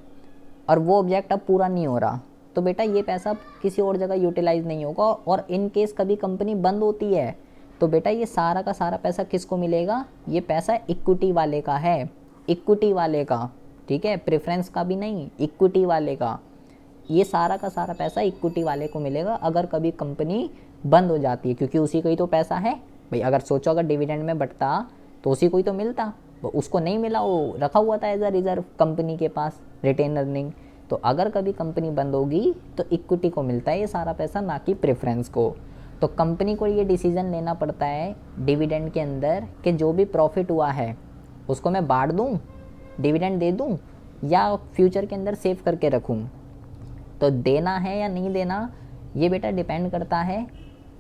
और वो ऑब्जेक्ट अब पूरा नहीं हो रहा, तो बेटा ये पैसा किसी और जगह यूटिलाइज नहीं होगा। और इन केस कभी कंपनी बंद होती है तो बेटा ये सारा का सारा पैसा किसको मिलेगा? ये पैसा इक्विटी वाले का है, इक्विटी वाले का, ठीक है, प्रेफरेंस का भी नहीं, इक्विटी वाले का। ये सारा का सारा पैसा इक्विटी वाले को मिलेगा अगर कभी कंपनी बंद हो जाती है, क्योंकि उसी का ही तो पैसा है भाई। अगर सोचो अगर डिविडेंड में बंटता तो उसी को ही तो मिलता, उसको नहीं मिला, वो रखा हुआ था एज अ रिजर्व कंपनी के पास रिटेन अर्निंग। तो अगर कभी कंपनी बंद होगी तो इक्विटी को मिलता है ये सारा पैसा, ना कि प्रेफरेंस को। तो कंपनी को ये डिसीजन लेना पड़ता है डिविडेंड के अंदर कि जो भी प्रॉफिट हुआ है उसको मैं बांट दूँ, डिविडेंड दे दूँ, या फ्यूचर के अंदर सेव करके रखूँ। तो देना है या नहीं देना ये बेटा डिपेंड करता है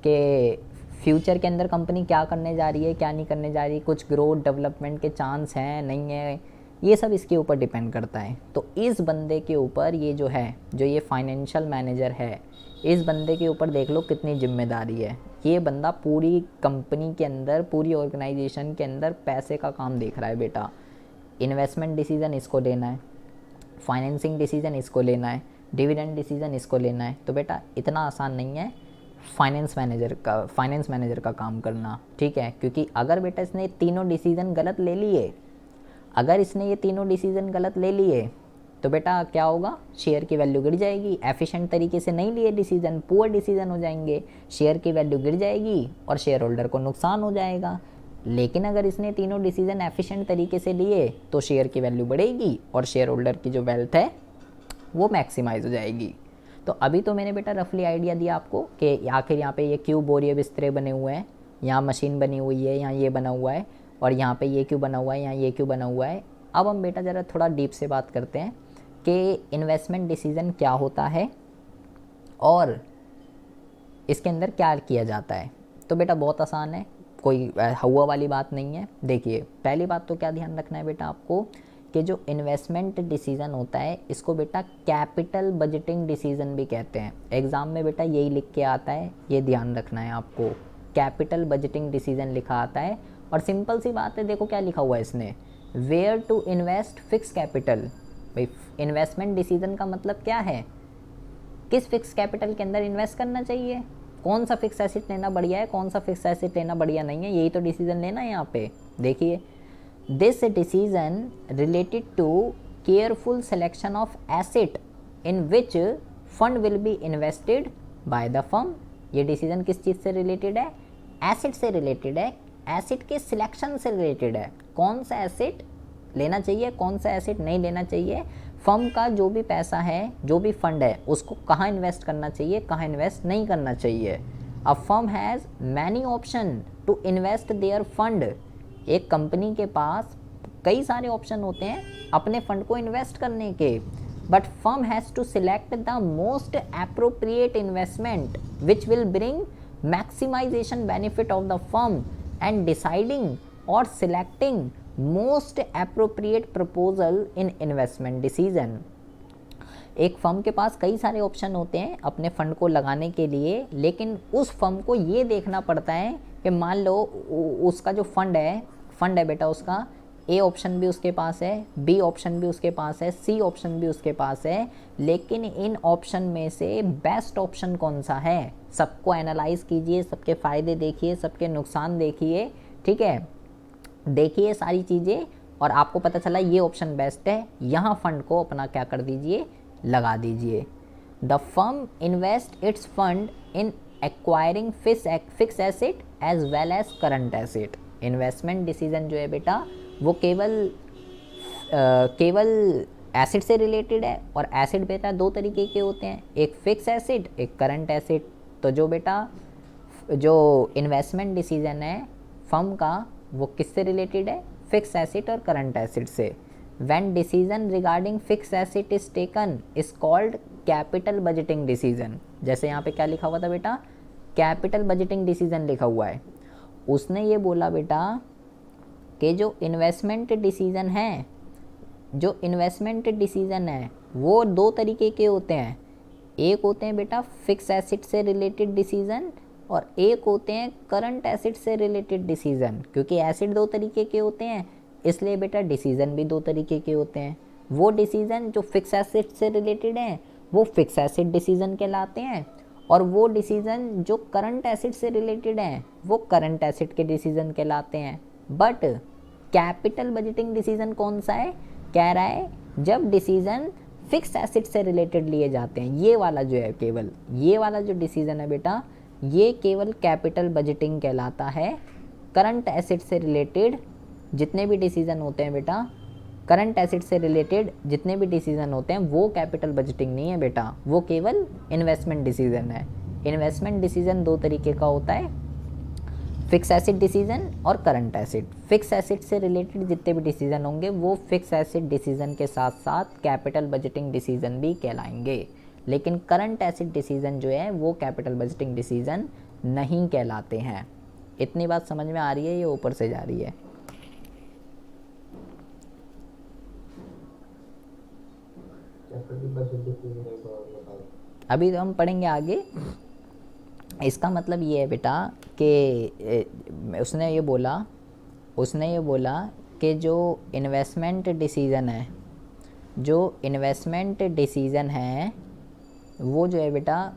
कि फ्यूचर के अंदर कंपनी क्या करने जा रही है, क्या नहीं करने जा रही, कुछ ग्रोथ डेवलपमेंट के चांस हैं नहीं है, ये सब इसके ऊपर डिपेंड करता है। तो इस बंदे के ऊपर ये जो है, जो ये फाइनेंशियल मैनेजर है, इस बंदे के ऊपर देख लो कितनी जिम्मेदारी है। ये बंदा पूरी कंपनी के अंदर, पूरी ऑर्गेनाइजेशन के अंदर पैसे का काम देख रहा है बेटा। इन्वेस्टमेंट डिसीजन इसको लेना है, फाइनेंसिंग डिसीजन इसको लेना है, डिविडेंड डिसीजन इसको लेना है। तो बेटा इतना आसान नहीं है फाइनेंस मैनेजर का काम करना, ठीक है। क्योंकि अगर बेटा इसने तीनों डिसीजन गलत ले लिए, अगर इसने ये तीनों डिसीजन गलत ले लिए तो बेटा क्या होगा? शेयर की वैल्यू गिर जाएगी। एफिशिएंट तरीके से नहीं लिए डिसीजन, पुअर डिसीजन हो जाएंगे, शेयर की वैल्यू गिर जाएगी और शेयर होल्डर को नुकसान हो जाएगा। लेकिन अगर इसने तीनों डिसीजन एफिशिएंट तरीके से लिए तो शेयर की वैल्यू बढ़ेगी और शेयर होल्डर की जो वेल्थ है वो मैक्सिमाइज हो जाएगी। तो अभी तो मैंने बेटा रफली आइडिया दिया आपको कि आखिर यहाँ पे ये क्यों बोरिया बिस्तरे बने हुए हैं, यहाँ मशीन बनी हुई है, यहाँ ये बना हुआ है, और यहाँ पे ये क्यों बना हुआ है, यहाँ ये क्यों बना हुआ है। अब हम बेटा ज़रा थोड़ा डीप से बात करते हैं कि इन्वेस्टमेंट डिसीजन क्या होता है और इसके अंदर क्या किया जाता है। तो बेटा बहुत आसान है, कोई हुआ वाली बात नहीं है। देखिए पहली बात तो क्या ध्यान रखना है बेटा आपको कि जो इन्वेस्टमेंट डिसीजन होता है इसको बेटा कैपिटल बजटिंग डिसीजन भी कहते हैं। एग्ज़ाम में बेटा यही लिख के आता है, ये ध्यान रखना है आपको, कैपिटल बजटिंग डिसीजन लिखा आता है। और सिंपल सी बात है, देखो क्या लिखा हुआ है इसने, where to invest fix capital. भाई इन्वेस्टमेंट डिसीजन का मतलब क्या है? किस फिक्स कैपिटल के अंदर इन्वेस्ट करना चाहिए, कौन सा फिक्स एसेट लेना बढ़िया है, कौन सा फिक्स एसेट लेना बढ़िया नहीं है, यही तो डिसीजन लेना है यहाँ पे। देखिए this decision related to careful selection of asset in which fund will be invested by the firm. ये डिसीजन किस चीज़ से रिलेटेड है? एसेट से रिलेटेड है, एसेट के सिलेक्शन से रिलेटेड है। कौन सा एसेट लेना चाहिए, कौन सा एसेट नहीं लेना चाहिए, फर्म का जो भी पैसा है, जो भी फंड है, उसको कहाँ इन्वेस्ट करना चाहिए, कहाँ इन्वेस्ट नहीं करना चाहिए। A firm has many option to invest their fund. एक कंपनी के पास कई सारे ऑप्शन होते हैं अपने फंड को इन्वेस्ट करने के, but firm has to select the most appropriate investment which will bring maximisation benefit of the firm and deciding और selecting most appropriate proposal in investment decision. एक फर्म के पास कई सारे ऑप्शन होते हैं अपने फंड को लगाने के लिए, लेकिन उस फर्म को ये देखना पड़ता है कि मान लो उसका जो फंड है बेटा, उसका ए ऑप्शन भी उसके पास है, बी ऑप्शन भी उसके पास है, सी ऑप्शन भी उसके पास है, लेकिन इन ऑप्शन में से बेस्ट ऑप्शन कौन सा है, सबको एनालाइज कीजिए, सबके फ़ायदे देखिए, सबके नुकसान देखिए, ठीक है, देखिए सारी चीज़ें, और आपको पता चला ये ऑप्शन बेस्ट है, यहाँ फंड को अपना क्या कर दीजिए, लगा दीजिए। The firm invest its fund in acquiring fix asset as well as current asset. Investment decision जो है बेटा वो केवल एसिड से रिलेटेड है, और एसिड बेटा दो तरीके के होते हैं, एक फिक्स एसिड, एक करंट एसिड। तो जो बेटा जो इन्वेस्टमेंट डिसीजन है फर्म का वो किससे रिलेटेड है? फिक्स एसिड और करंट एसिड से। When decision regarding fix acid is taken is called capital budgeting decision. जैसे यहाँ पे क्या लिखा हुआ था बेटा, कैपिटल बजटिंग डिसीजन लिखा हुआ है। उसने ये बोला बेटा कि जो इन्वेस्टमेंट डिसीज़न है, जो इन्वेस्टमेंट डिसीज़न है वो दो तरीके के होते हैं। एक होते हैं बेटा फिक्स एसेट से रिलेटेड डिसीज़न और एक होते हैं करंट एसेट से रिलेटेड डिसीज़न। क्योंकि एसेट दो तरीके के होते हैं इसलिए बेटा डिसीज़न भी दो तरीके के होते हैं। वो डिसीज़न जो फिक्स एसेट से रिलेटेड हैं वो फिक्स एसेट डिसीज़न कहलाते हैं और वो डिसीज़न जो करंट एसेट से रिलेटेड हैं वो करंट एसेट के डिसीज़न कहलाते हैं। बट कैपिटल बजटिंग डिसीज़न कौन सा है? कह रहा है जब डिसीज़न फिक्स एसेट से रिलेटेड लिए जाते हैं। ये वाला जो है, केवल ये वाला जो डिसीज़न है बेटा, ये केवल कैपिटल बजटिंग कहलाता है। करंट एसेट से रिलेटेड जितने भी डिसीज़न होते हैं बेटा, करंट एसेट से रिलेटेड जितने भी डिसीज़न होते हैं वो कैपिटल बजटिंग नहीं है बेटा, वो केवल इन्वेस्टमेंट डिसीज़न है। इन्वेस्टमेंट डिसीज़न दो तरीके का होता है, फिक्स एसेट डिसीज़न और करंट एसेट। फिक्स एसेट से रिलेटेड जितने भी डिसीज़न होंगे वो फिक्स एसेट डिसीज़न के साथ साथ कैपिटल बजटिंग डिसीज़न भी कहलाएंगे, लेकिन करंट एसेट डिसीज़न जो है वो कैपिटल बजटिंग डिसीज़न नहीं कहलाते हैं। इतनी बात समझ में आ रही है? ये ऊपर से जा रही है? अभी तो हम पढ़ेंगे आगे। इसका मतलब ये है बेटा कि उसने ये बोला कि जो इन्वेस्टमेंट डिसीज़न है, जो इन्वेस्टमेंट डिसीज़न है वो जो है बेटा,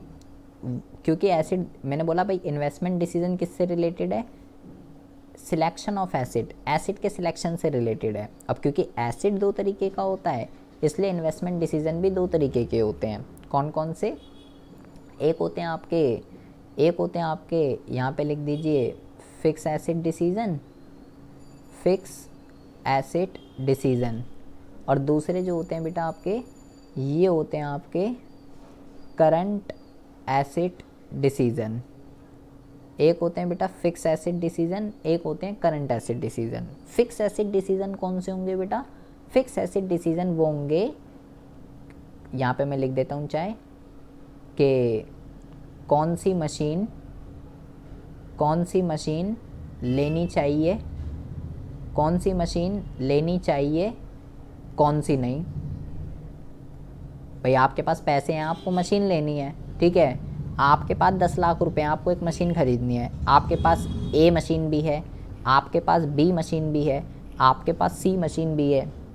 क्योंकि एसिड मैंने बोला भाई इन्वेस्टमेंट डिसीज़न किससे रिलेटेड है? सिलेक्शन ऑफ एसिड, एसिड के सिलेक्शन से रिलेटेड है। अब क्योंकि एसिड दो तरीके का होता है इसलिए इन्वेस्टमेंट डिसीज़न भी दो तरीके के होते हैं। कौन कौन से? एक होते हैं आपके यहाँ पे लिख दीजिए fix acid decision, fix acid decision, और दूसरे जो होते हैं बेटा आपके ये होते हैं आपके करंट एसिड डिसीज़न। एक होते हैं बेटा फिक्स एसिड डिसीज़न, एक होते हैं current acid decision. Fix acid decision कौन से होंगे बेटा? फिक्स एसिड डिसीज़न वो होंगे, यहाँ पे मैं लिख देता हूँ चाहे कि कौन सी मशीन लेनी चाहिए, कौन सी मशीन लेनी चाहिए, कौन सी नहीं। भाई आपके पास पैसे हैं, आपको मशीन लेनी है, ठीक है, आपके पास 10 लाख रुपए हैं, आपको एक मशीन ख़रीदनी है। आपके पास ए मशीन भी है, आपके पास बी मशीन भी है, आपके पास सी मशीन भी है।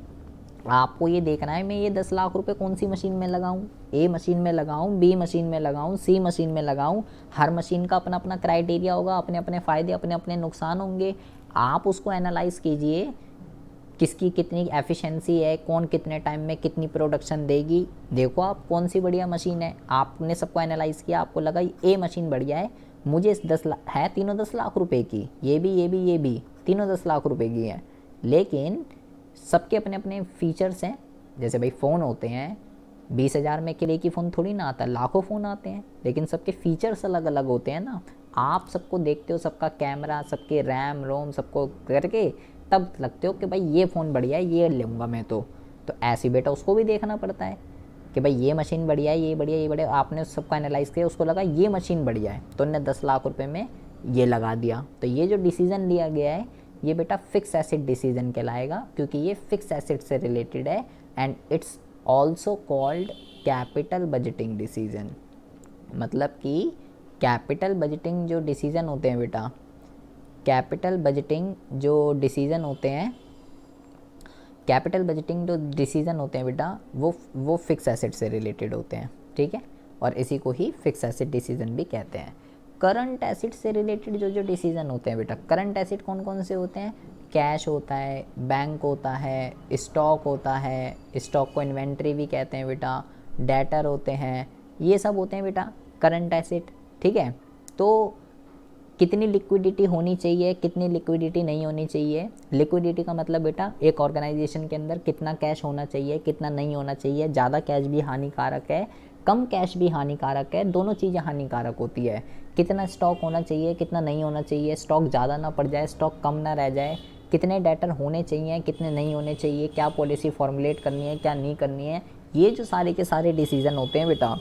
आपको ये देखना है मैं ये 10 लाख रुपए कौन सी मशीन में लगाऊं, ए मशीन में लगाऊं, बी मशीन में लगाऊं, सी मशीन में लगाऊं। हर मशीन का अपना अपना क्राइटेरिया होगा, अपने अपने फ़ायदे, अपने अपने नुकसान होंगे। आप उसको एनालाइज़ कीजिए किसकी कितनी एफिशिएंसी है, कौन कितने टाइम में कितनी प्रोडक्शन देगी। देखो आप कौन सी बढ़िया मशीन है, आपने सबको एनालाइज़ किया, आपको लगा ए मशीन बढ़िया है, मुझे इस 10 लाख है, तीनों 10 लाख रुपए की, ये भी तीनों 10 लाख रुपए की हैं। लेकिन सबके अपने अपने फीचर्स हैं। जैसे भाई फ़ोन होते हैं, 20,000 में के लिए की फ़ोन थोड़ी ना आता, लाखों फ़ोन आते हैं, लेकिन सबके फीचर्स अलग अलग होते हैं ना। आप सबको देखते हो, सबका कैमरा, सबके रैम रोम सबको करके तब लगते हो कि भाई ये फ़ोन बढ़िया है, ये लूँगा मैं। तो ऐसे बेटा उसको भी देखना पड़ता है कि भाई ये मशीन बढ़िया है, ये बढ़िया। आपने सबको एनालाइज़ किया, उसको लगा ये मशीन बढ़िया है तो उन्होंने 10 लाख रुपये में ये लगा दिया। तो ये जो डिसीज़न लिया गया है ये बेटा फिक्स एसेट डिसीज़न कहलाएगा, क्योंकि ये फिक्स एसेट से रिलेटेड है and it's also called capital budgeting decision. मतलब कि कैपिटल बजटिंग जो डिसीज़न होते हैं बेटा, कैपिटल बजटिंग जो डिसीज़न होते हैं बेटा वो फिक्स एसेट से रिलेटेड होते हैं, ठीक है, और इसी को ही फिक्स एसेट डिसीज़न भी कहते हैं। करंट एसेट से रिलेटेड जो डिसीज़न होते हैं बेटा, करंट एसेट कौन कौन से होते हैं? कैश होता है, बैंक होता है, स्टॉक होता है, स्टॉक को इन्वेंट्री भी कहते हैं बेटा, डेटर होते हैं, ये सब होते हैं बेटा करंट एसेट, ठीक है। तो कितनी लिक्विडिटी होनी चाहिए, कितनी लिक्विडिटी नहीं होनी चाहिए। लिक्विडिटी का मतलब बेटा एक ऑर्गेनाइजेशन के अंदर कितना कैश होना चाहिए, कितना नहीं होना चाहिए। ज़्यादा कैश भी हानिकारक है, कम कैश भी हानिकारक है, दोनों चीज़ें हानिकारक होती है। कितना स्टॉक होना चाहिए, कितना नहीं होना चाहिए, स्टॉक ज़्यादा ना पड़ जाए, स्टॉक कम ना रह जाए, कितने डेटर होने चाहिए, कितने नहीं होने चाहिए, क्या पॉलिसी फॉर्मुलेट करनी है, क्या नहीं करनी है। ये जो सारे के सारे डिसीज़न होते हैं बेटा,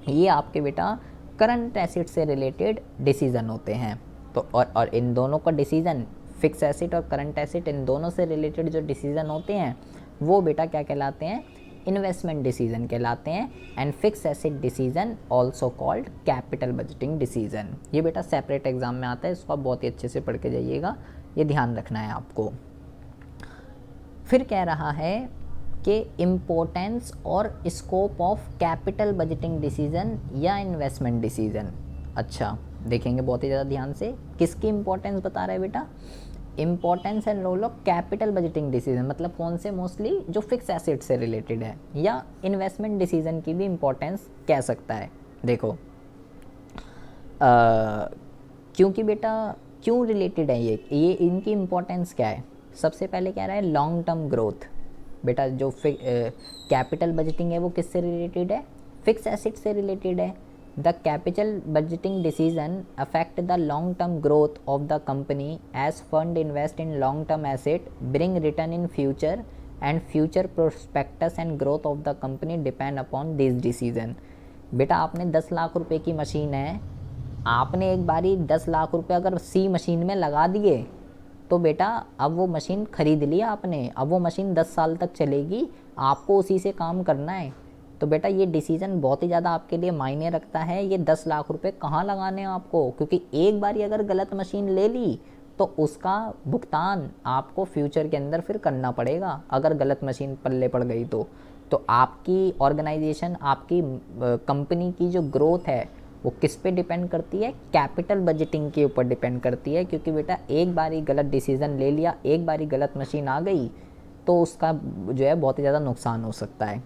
ये आपके बेटा करंट एसेट से रिलेटेड डिसीज़न होते हैं। तो और इन दोनों का डिसीजन, फिक्स एसेट और करंट एसेट, इन दोनों से रिलेटेड जो डिसीजन होते हैं वो बेटा क्या कहलाते हैं, इन्वेस्टमेंट डिसीजन कहलाते हैं। And fix asset decision also called capital budgeting decision. ये बेटा सेपरेट एग्जाम में आता है, इसको आप बहुत ही अच्छे से पढ़ के जाइएगा, ये ध्यान रखना है आपको। फिर कह रहा है कि इम्पोर्टेंस और scope of capital budgeting decision या इन्वेस्टमेंट डिसीजन। अच्छा देखेंगे बहुत ही ज़्यादा ध्यान से, किसकी इम्पोर्टेंस बता रहा है बेटा, importance and role of capital budgeting decision, मतलब कौन से, मोस्टली जो फिक्स एसेट से रिलेटेड है, या इन्वेस्टमेंट डिसीजन की भी इम्पोर्टेंस कह सकता है। देखो क्योंकि बेटा क्यों रिलेटेड है ये इनकी इम्पोर्टेंस क्या है। सबसे पहले कह रहा है लॉन्ग टर्म ग्रोथ। बेटा जो कैपिटल बजटिंग है वो किससे रिलेटेड है, फिक्स एसेट से रिलेटेड है। The capital budgeting decision affect the long term growth of the company as fund invest in long term asset bring return in future and future prospectus and growth of the company depend upon this decision. बेटा आपने 10 लाख रुपए की मशीन है, आपने एक बारी 10 लाख रुपए अगर सी मशीन में लगा दिए तो बेटा अब वो मशीन खरीद लिया आपने, अब वो मशीन 10 साल तक चलेगी, आपको उसी से काम करना है। तो बेटा ये डिसीजन बहुत ही ज़्यादा आपके लिए मायने रखता है, ये 10 लाख रुपए कहाँ लगाने हैं आपको, क्योंकि एक बारी अगर गलत मशीन ले ली तो उसका भुगतान आपको फ्यूचर के अंदर फिर करना पड़ेगा, अगर गलत मशीन पल्ले पड़ गई तो आपकी ऑर्गेनाइजेशन, आपकी कंपनी की जो ग्रोथ है वो किस पे डिपेंड करती है, कैपिटल बजटिंग के ऊपर डिपेंड करती है। क्योंकि बेटा एक बारी गलत डिसीज़न ले लिया, एक बारी गलत मशीन आ गई तो उसका जो है बहुत ही ज़्यादा नुकसान हो सकता है।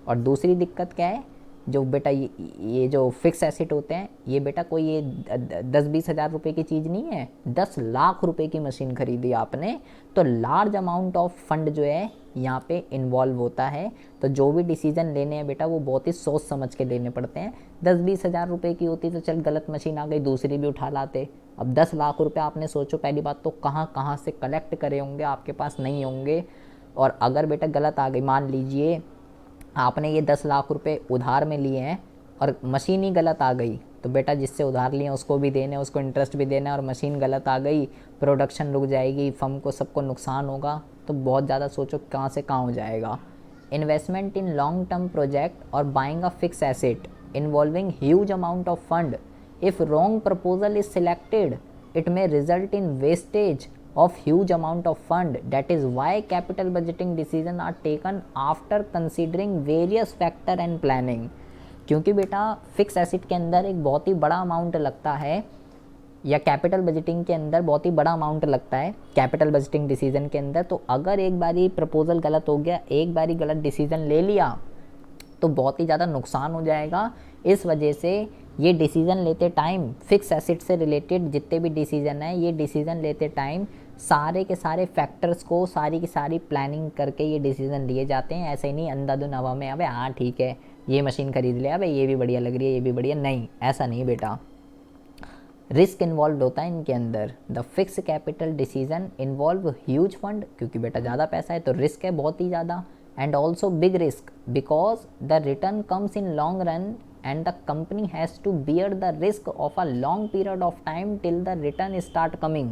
और दूसरी दिक्कत क्या है, जो बेटा ये जो फिक्स एसेट होते हैं ये बेटा कोई ये 10-20 हज़ार रुपये की चीज़ नहीं है। 10 लाख रुपए की मशीन खरीदी आपने तो लार्ज अमाउंट ऑफ फंड जो है यहाँ पे इन्वॉल्व होता है। तो जो भी डिसीजन लेने हैं बेटा वो बहुत ही सोच समझ के लेने पड़ते हैं। 10-20 हज़ार रुपये की होती तो चल गलत मशीन आ गई दूसरी भी उठा लाते। अब 10 लाख रुपये आपने सोचो, पहली बात तो कहाँ कहाँ से कलेक्ट करे होंगे, आपके पास नहीं होंगे। और अगर बेटा गलत आ गई, मान लीजिए आपने ये 10 लाख रुपए उधार में लिए हैं और मशीन ही गलत आ गई, तो बेटा जिससे उधार लिए उसको भी देना है, उसको इंटरेस्ट भी देना है, और मशीन गलत आ गई, प्रोडक्शन रुक जाएगी, फर्म को सबको नुकसान होगा। तो बहुत ज़्यादा सोचो कहाँ से कहाँ हो जाएगा। Investment in long term project और buying a fix asset involving huge amount of fund, if wrong proposal is selected it may result in wastage of huge amount of fund. That is why capital budgeting decisions are taken after considering various factor and planning. क्योंकि बेटा फिक्स एसेट के अंदर एक बहुत ही बड़ा अमाउंट लगता है, या कैपिटल बजटिंग के अंदर बहुत ही बड़ा अमाउंट लगता है कैपिटल बजटिंग डिसीजन के अंदर। तो अगर एक बारी प्रपोजल गलत हो गया, एक बारी गलत डिसीजन ले लिया तो बहुत ही ज़्यादा नुकसान हो जाएगा। इस वजह से ये डिसीज़न लेते टाइम, फिक्स एसेट से रिलेटेड जितने भी डिसीज़न हैं, ये डिसीज़न लेते टाइम सारे के सारे फैक्टर्स को, सारी की सारी प्लानिंग करके ये डिसीज़न लिए जाते हैं। ऐसे ही नहीं अंधाधुन हवा में, अबे हाँ ठीक है ये मशीन खरीद लिया, अबे ये भी बढ़िया लग रही है, ये भी बढ़िया, नहीं ऐसा नहीं बेटा। रिस्क इन्वॉल्व होता है इनके अंदर। The fix capital decision involve huge fund, क्योंकि बेटा ज़्यादा पैसा है तो रिस्क है बहुत ही ज़्यादा, and also big risk because the return comes in long run and the company has to bear the risk of a long period of time till the return start coming.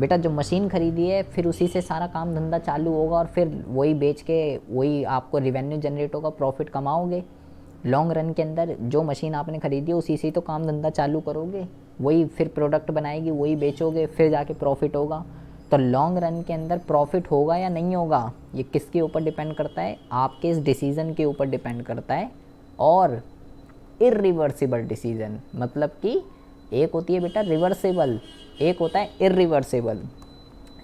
बेटा जो मशीन खरीदी है फिर उसी से सारा काम धंधा चालू होगा और फिर वही बेच के वही आपको रिवेन्यू जनरेट होगा, प्रॉफिट कमाओगे। लॉन्ग रन के अंदर जो मशीन आपने खरीदी है उसी से तो काम धंधा चालू करोगे, वही फिर प्रोडक्ट बनाएगी, वही बेचोगे, फिर जाके प्रॉफिट होगा। तो लॉन्ग रन के अंदर प्रॉफिट होगा या नहीं होगा ये किसके ऊपर डिपेंड करता है, आपके इस डिसीज़न के ऊपर डिपेंड करता है। और इरिवर्सिबल डिसीजन, मतलब कि एक होती है बेटा रिवर्सिबल, एक होता है इरिवर्सिबल।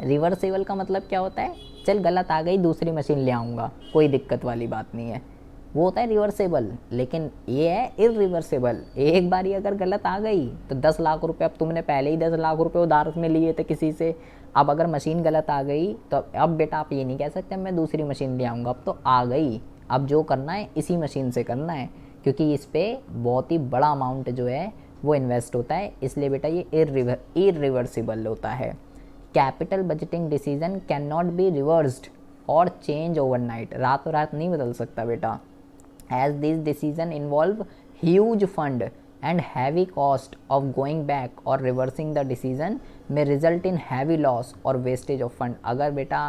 रिवर्सिबल का मतलब क्या होता है, चल गलत आ गई दूसरी मशीन ले आऊँगा, कोई दिक्कत वाली बात नहीं है, वो होता है रिवर्सिबल। लेकिन ये है इरिवर्सिबल, एक बारी अगर गलत आ गई तो 10 लाख रुपए, अब तुमने पहले ही 10 लाख रुपए उधार में लिए थे किसी से, अब अगर मशीन गलत आ गई तो अब बेटा आप ये नहीं कह सकते मैं दूसरी मशीन ले आऊँगा, अब तो आ गई, अब जो करना है इसी मशीन से करना है, क्योंकि इस पर बहुत ही बड़ा अमाउंट जो है वो इन्वेस्ट होता है, इसलिए बेटा ये इरिवर्सिबल होता है। Capital budgeting decision can not be reversed और चेंज ओवरनाइट, रातों रात नहीं बदल सकता बेटा, as this decision involve huge fund and heavy cost of going back or reversing the decision may result in heavy loss or wastage of fund। अगर बेटा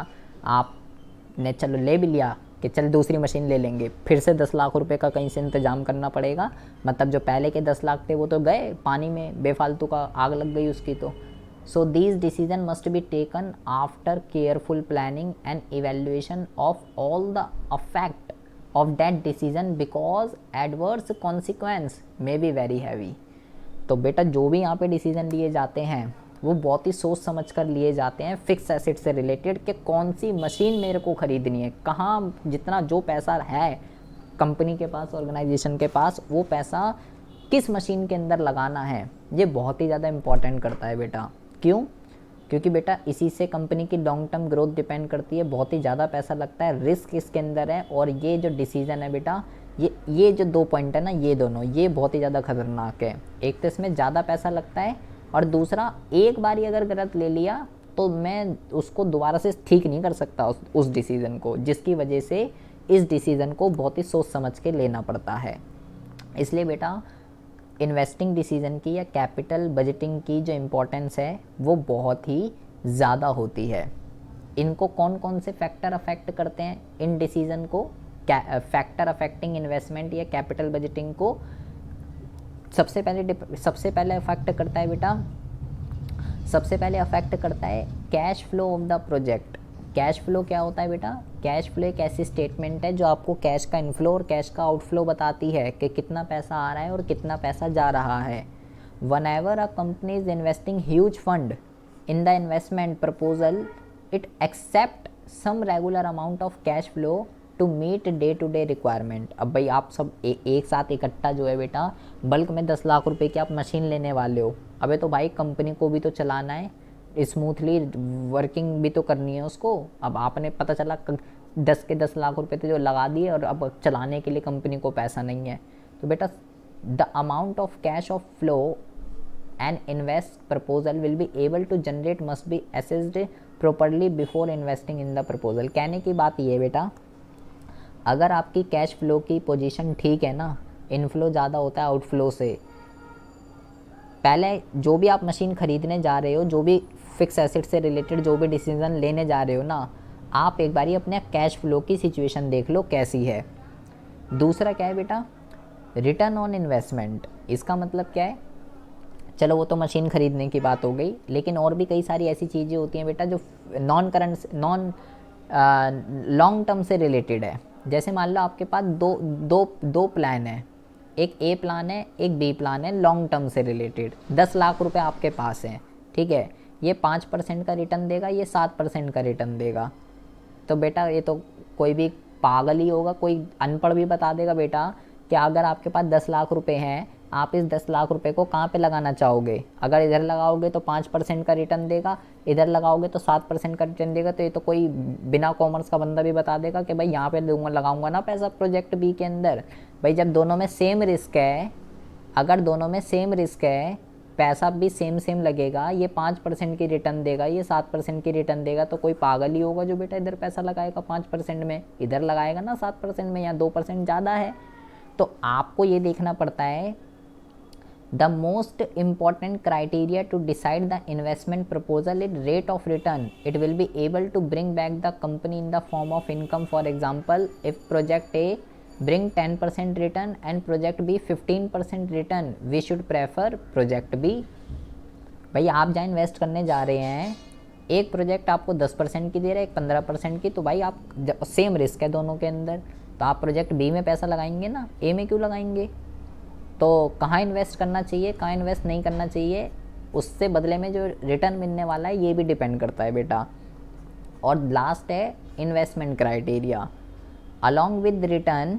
आपने चलो ले भी लिया कि चल दूसरी मशीन ले लेंगे, फिर से 10 लाख रुपए का कहीं से इंतजाम करना पड़ेगा, मतलब जो पहले के 10 लाख थे वो तो गए पानी में, बेफालतू का आग लग गई उसकी। तो so these decision must be taken after careful planning and evaluation of all the affect of that decision because adverse consequence may be very heavy। तो बेटा जो भी यहाँ पे डिसीजन लिए जाते हैं वो बहुत ही सोच समझ कर लिए जाते हैं फिक्स एसेट से रिलेटेड, कि कौन सी मशीन मेरे को ख़रीदनी है, कहाँ जितना जो पैसा है कंपनी के पास, ऑर्गेनाइजेशन के पास, वो पैसा किस मशीन के अंदर लगाना है। ये बहुत ही ज़्यादा इम्पॉर्टेंट करता है बेटा। क्यों? क्योंकि बेटा इसी से कंपनी की लॉन्ग टर्म ग्रोथ डिपेंड करती है, बहुत ही ज़्यादा पैसा लगता है, रिस्क इसके अंदर है। और ये जो डिसीज़न है बेटा, ये जो 2 पॉइंट है ना, ये दोनों ये बहुत ही ज़्यादा खतरनाक है। एक तो इसमें ज़्यादा पैसा लगता है, और दूसरा एक बार ही अगर गलत ले लिया तो मैं उसको दोबारा से ठीक नहीं कर सकता उस डिसीज़न को, जिसकी वजह से इस डिसीज़न को बहुत ही सोच समझ के लेना पड़ता है। इसलिए बेटा इन्वेस्टिंग डिसीजन की या कैपिटल बजटिंग की जो इम्पोर्टेंस है वो बहुत ही ज़्यादा होती है। इनको कौन कौन से फैक्टर अफेक्ट करते हैं इन डिसीजन को? फैक्टर अफेक्टिंग इन्वेस्टमेंट या कैपिटल बजटिंग को सबसे पहले अफेक्ट करता है बेटा, सबसे पहले अफेक्ट करता है cash flow of the project. Cash flow क्या होता है बेटा? कैश फ्लो एक ऐसी स्टेटमेंट है जो आपको कैश का इनफ्लो और कैश का आउटफ्लो बताती है कि कितना पैसा आ रहा है और कितना पैसा जा रहा है। Whenever a company is investing huge fund in the investment proposal, it accept some regular amount of cash flow to meet day to day requirement। अब भाई आप सब एक साथ इकट्ठा जो है बेटा बल्क में 10 लाख रुपए की आप मशीन लेने वाले हो, अबे तो भाई कंपनी को भी तो चलाना है, स्मूथली वर्किंग भी तो करनी है उसको। अब आपने पता चला 10 के 10 लाख रुपए तो जो लगा दिए और अब चलाने के लिए कंपनी को पैसा नहीं है, तो बेटा the amount of cash of flow and invest proposal will be able to generate must be assessed properly before investing in the proposal. कहने की बात ये है बेटा, अगर आपकी कैश फ्लो की पोजीशन ठीक है ना, इनफ्लो ज़्यादा होता है आउटफ्लो से, पहले जो भी आप मशीन खरीदने जा रहे हो, जो भी फिक्स एसेट से रिलेटेड जो भी डिसीजन लेने जा रहे हो ना, आप एक बारी अपने कैश फ्लो की सिचुएशन देख लो कैसी है। दूसरा क्या है बेटा? Return on investment. इसका मतलब क्या है? चलो वो तो मशीन खरीदने की बात हो गई, लेकिन और भी कई सारी ऐसी चीज़ें होती हैं बेटा जो नॉन लॉन्ग टर्म से रिलेटेड है। जैसे मान लो आपके पास दो प्लान है, एक ए प्लान है, एक बी प्लान है, लॉन्ग टर्म से रिलेटेड। 10 लाख रुपए आपके पास हैं, ठीक है, ये 5% का रिटर्न देगा, ये 7% का रिटर्न देगा। तो बेटा ये तो कोई भी पागल ही होगा, कोई अनपढ़ भी बता देगा बेटा कि अगर आपके पास 10 लाख रुपए हैं, आप इस 10 लाख रुपए को कहाँ पे लगाना चाहोगे? अगर इधर लगाओगे तो 5% का रिटर्न देगा, इधर लगाओगे तो 7% का रिटर्न देगा। तो ये तो कोई बिना कॉमर्स का बंदा भी बता देगा कि भाई यहाँ पे दूंगा, लगाऊंगा ना पैसा प्रोजेक्ट बी के अंदर। भाई जब दोनों में सेम रिस्क है, अगर दोनों में सेम रिस्क है, पैसा भी सेम लगेगा, ये 5% की रिटर्न देगा, ये 7% की रिटर्न देगा, तो कोई पागल ही होगा जो बेटा इधर पैसा लगाएगा 5% में, इधर लगाएगा ना 7% में, या 2% ज़्यादा है। तो आपको ये देखना पड़ता है the most important criteria to decide the investment proposal is rate of return it will be able to bring back the company in the form of income। For example, if project A bring 10% return and project B 15% return, we should prefer project B। भाई आप जहाँ इन्वेस्ट करने जा रहे हैं, एक प्रोजेक्ट आपको 10% की दे रहा है, एक 15% की, तो भाई आप सेम रिस्क है दोनों के अंदर, तो आप प्रोजेक्ट बी में पैसा लगाएंगे ना, ए में क्यों लगाएंगे? तो कहाँ इन्वेस्ट करना चाहिए, कहाँ इन्वेस्ट नहीं करना चाहिए, उससे बदले में जो रिटर्न मिलने वाला है ये भी डिपेंड करता है बेटा। और लास्ट है investment criteria along with return.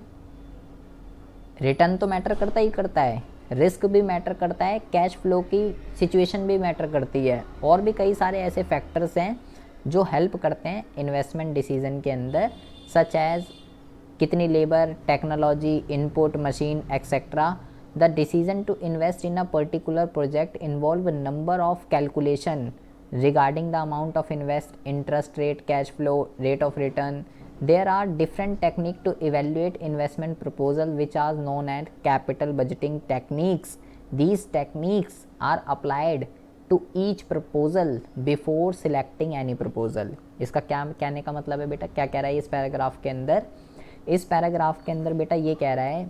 Return तो मैटर करता ही करता है, रिस्क भी मैटर करता है, कैश फ्लो की सिचुएशन भी मैटर करती है, और भी कई सारे ऐसे फैक्टर्स हैं जो हेल्प करते हैं इन्वेस्टमेंट डिसीजन के अंदर, सच एज कितनी labour, technology, input, machine etcetera. The decision to invest in a particular project involve a number of calculation regarding the amount of invest, interest rate, cash flow, rate of return. There are different techniques to evaluate investment proposal which are known as capital budgeting techniques these techniques are applied to each proposal before selecting any proposal. इसका क्या कहने का मतलब है बेटा, क्या कह रहा है इस पैराग्राफ के अंदर? इस पैराग्राफ के अंदर बेटा ये कह रहा है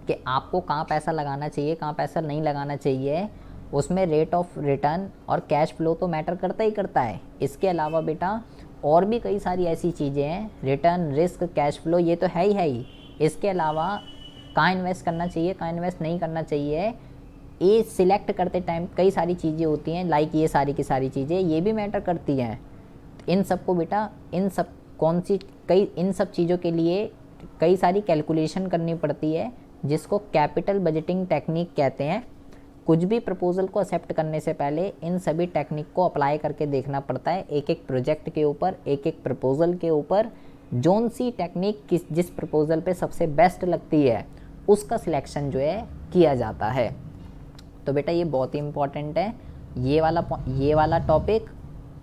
कि आपको कहाँ पैसा लगाना चाहिए, कहाँ पैसा नहीं लगाना चाहिए, उसमें रेट ऑफ रिटर्न और कैश फ्लो तो मैटर करता ही करता है। इसके अलावा बेटा और भी कई सारी ऐसी चीज़ें हैं, रिटर्न, रिस्क, कैश फ्लो, ये तो है ही। इसके अलावा कहाँ इन्वेस्ट करना चाहिए, कहाँ इन्वेस्ट नहीं करना चाहिए, ये सिलेक्ट करते टाइम कई सारी चीज़ें होती हैं, लाइक ये सारी की सारी चीज़ें ये भी मैटर करती हैं। इन सब को बेटा, इन सब चीज़ों के लिए कई सारी कैलकुलेशन करनी पड़ती है, जिसको कैपिटल बजटिंग टेक्निक कहते हैं। कुछ भी प्रपोजल को एक्सेप्ट करने से पहले इन सभी टेक्निक को अप्लाई करके देखना पड़ता है, एक एक प्रोजेक्ट के ऊपर, एक एक प्रपोजल के ऊपर। जोन सी टेक्निक जिस प्रपोजल पे सबसे बेस्ट लगती है उसका सिलेक्शन जो है किया जाता है। तो बेटा ये बहुत ही इम्पॉर्टेंट है। ये वाला टॉपिक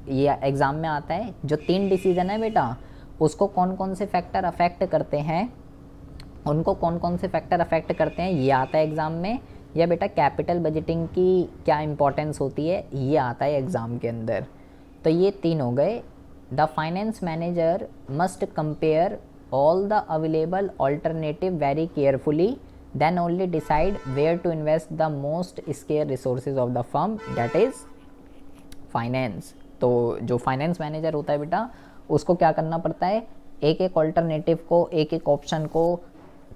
ये एग्ज़ाम में आता है। जो 3 डिसीजन है बेटा, उसको कौन कौन से फैक्टर अफेक्ट करते हैं, उनको कौन कौन से फैक्टर अफेक्ट करते हैं, ये आता है एग्ज़ाम में। या बेटा कैपिटल बजटिंग की क्या इंपॉर्टेंस होती है, ये आता है एग्ज़ाम के अंदर। तो ये 3 हो गए। The finance manager must compare all the available alternative very carefully, then only decide where to invest the most scare resources of the firm, that is finance. तो जो फाइनेंस मैनेजर होता है बेटा, उसको क्या करना पड़ता है, एक एक ऑल्टरनेटिव को, एक एक ऑप्शन को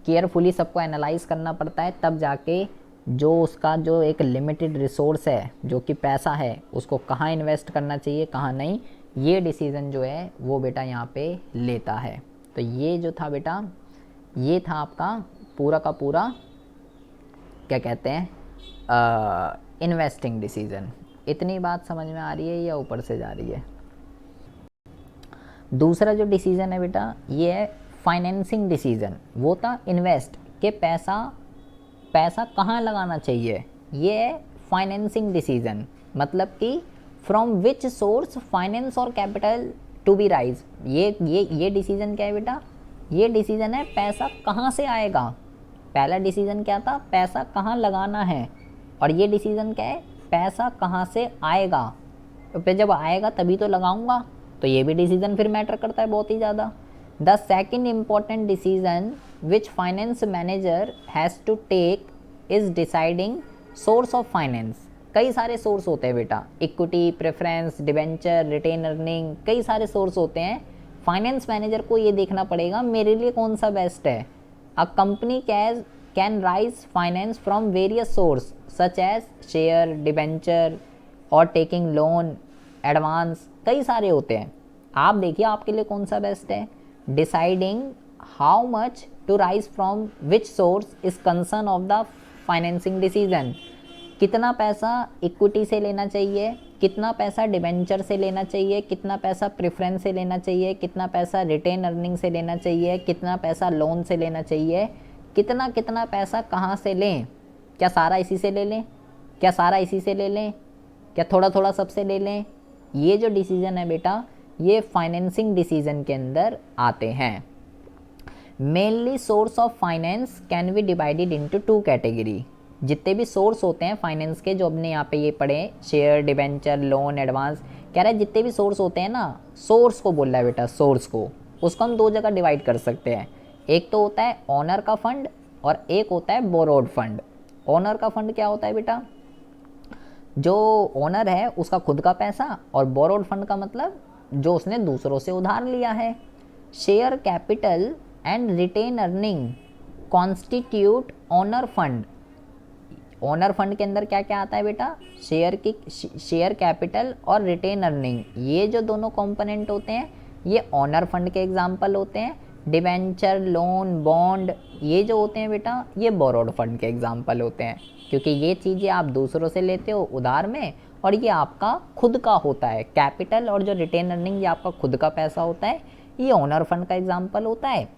केयरफुली सबको एनालाइज करना पड़ता है, तब जाके जो उसका जो एक लिमिटेड रिसोर्स है, जो कि पैसा है, उसको कहाँ इन्वेस्ट करना चाहिए, कहाँ नहीं, ये डिसीज़न जो है वो बेटा यहाँ पे लेता है। तो ये जो था बेटा, ये था आपका पूरा का पूरा क्या कहते हैं, इन्वेस्टिंग डिसीज़न। इतनी बात समझ में आ रही है या ऊपर से जा रही है? दूसरा जो डिसीज़न है बेटा, ये है फाइनेंसिंग डिसीज़न। वो था इन्वेस्ट के पैसा कहाँ लगाना चाहिए, ये है फाइनेंसिंग डिसीज़न। मतलब कि फ्रॉम विच सोर्स फाइनेंस और कैपिटल टू बी राइज। ये डिसीज़न क्या है बेटा, ये डिसीज़न है पैसा कहाँ से आएगा। पहला डिसीज़न क्या था, पैसा कहाँ लगाना है, और ये डिसीज़न क्या है, पैसा कहाँ से आएगा। तो फिर जब आएगा तभी तो लगाऊंगा, तो ये भी डिसीज़न फिर मैटर करता है बहुत ही ज़्यादा। The second important decision which finance manager has to take is deciding source of finance. कई सारे सोर्स होते हैं बेटा, equity, preference, debenture, retain earning, कई सारे सोर्स होते हैं। फाइनेंस मैनेजर को ये देखना पड़ेगा मेरे लिए कौन सा बेस्ट है। A company can raise finance from various source such as share, debenture और टेकिंग लोन, एडवांस, कई सारे होते हैं। आप देखिए आपके लिए कौन सा बेस्ट है। Deciding how much to raise from which source is concern of the financing decision. कितना पैसा इक्विटी से लेना चाहिए, कितना पैसा डिबेंचर से लेना चाहिए, कितना पैसा प्रेफरेंस से लेना चाहिए, कितना पैसा रिटेन अर्निंग से लेना चाहिए, कितना पैसा लोन से लेना चाहिए, कितना कितना पैसा कहाँ से लें, क्या सारा इसी से ले लें, क्या सारा इसी से ले लें, क्या थोड़ा थोड़ा सबसे ले लें। ये जो डिसीज़न है बेटा, ये फाइनेंसिंग डिसीज़न के अंदर आते हैं। Mainly source of finance can be divided into 2 category. जितने भी सोर्स होते हैं फाइनेंस के, जो हमने यहाँ पे ये पढ़े, शेयर, डिबेंचर, लोन, एडवांस, कह रहा है जितने भी सोर्स होते हैं ना, सोर्स को बोल रहा है बेटा, सोर्स को, उसको हम 2 जगह डिवाइड कर सकते हैं। एक तो होता है ओनर का फंड और एक होता है बोरोड फंड। ओनर का फंड क्या होता है बेटा, जो ओनर है उसका खुद का पैसा, और बोरोड फंड का मतलब जो उसने दूसरों से उधार लिया है। Share capital and retain earning constitute owner fund. Owner fund के अंदर क्या क्या आता है बेटा, शेयर कैपिटल और रिटेन अर्निंग, ये जो दोनों कंपोनेंट होते हैं ये ओनर फंड के एग्जांपल होते हैं। डिबेंचर, लोन, बॉन्ड, ये जो होते हैं बेटा, ये बोरोड फंड के एग्जांपल होते हैं, क्योंकि ये चीज़ें आप दूसरों से लेते हो उधार में, और ये आपका खुद का होता है। कैपिटल और जो रिटेन अर्निंग, ये आपका खुद का पैसा होता है, ये ओनर फंड का एग्जाम्पल होता है।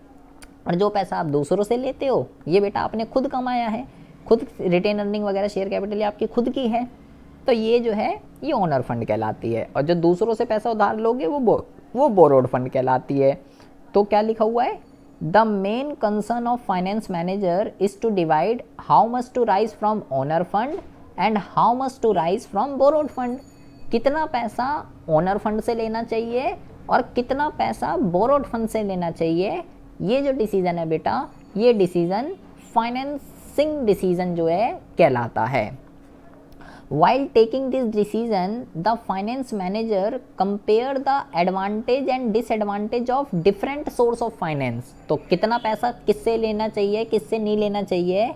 और जो पैसा आप दूसरों से लेते हो, ये बेटा आपने खुद कमाया है, खुद रिटेन अर्निंग वगैरह, शेयर कैपिटल, ये आपकी खुद की है, तो ये जो है ये ओनर फंड कहलाती है। और जो दूसरों से पैसा उधार लोगे वो बोरोड फंड कहलाती है। तो क्या लिखा हुआ है, the main concern of finance manager is to divide how much to raise from owner fund and how much to raise from borrowed fund. कितना पैसा ओनर फंड से लेना चाहिए और कितना पैसा बोरोड फंड से लेना चाहिए, ये जो डिसीजन है बेटा, ये डिसीजन फाइनेंसिंग डिसीजन जो है कहलाता है। While taking this decision, the finance manager compare the advantage and disadvantage of different source of finance। तो कितना पैसा किससे लेना चाहिए, किससे नहीं लेना चाहिए,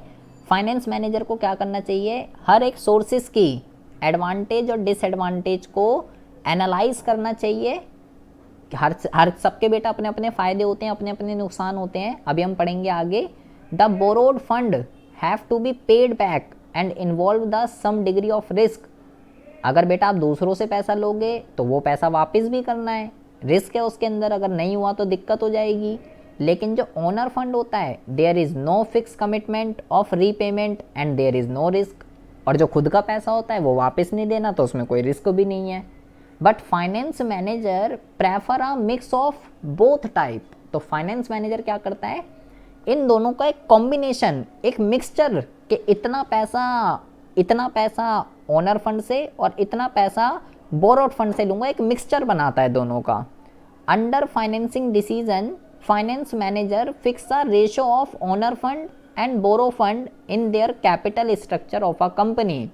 फाइनेंस मैनेजर को क्या करना चाहिए, हर एक सोर्सेस की एडवांटेज और डिसएडवांटेज को एनालाइज करना चाहिए। हर सबके बेटा अपने अपने फ़ायदे होते हैं, अपने अपने नुकसान होते हैं, अभी हम पढ़ेंगे आगे। The borrowed fund have to be paid back and involve the some degree of risk. अगर बेटा आप दूसरों से पैसा लोगे तो वो पैसा वापस भी करना है, रिस्क है उसके अंदर, अगर नहीं हुआ तो दिक्कत हो जाएगी। लेकिन जो ओनर फंड होता है, there is no fix commitment of repayment and there is no risk. और जो खुद का पैसा होता है वो वापस नहीं देना, तो उसमें कोई रिस्क भी नहीं है। But finance manager prefer a mix of both type. तो फाइनेंस मैनेजर क्या करता है, इन दोनों का एक कॉम्बिनेशन, एक मिक्सचर कि इतना पैसा ओनर फंड से और इतना पैसा बोरोड फंड से लूँगा, एक मिक्सचर बनाता है दोनों का। Under financing decision, finance manager fix a ratio of owner fund and borrow fund in their capital structure of a company.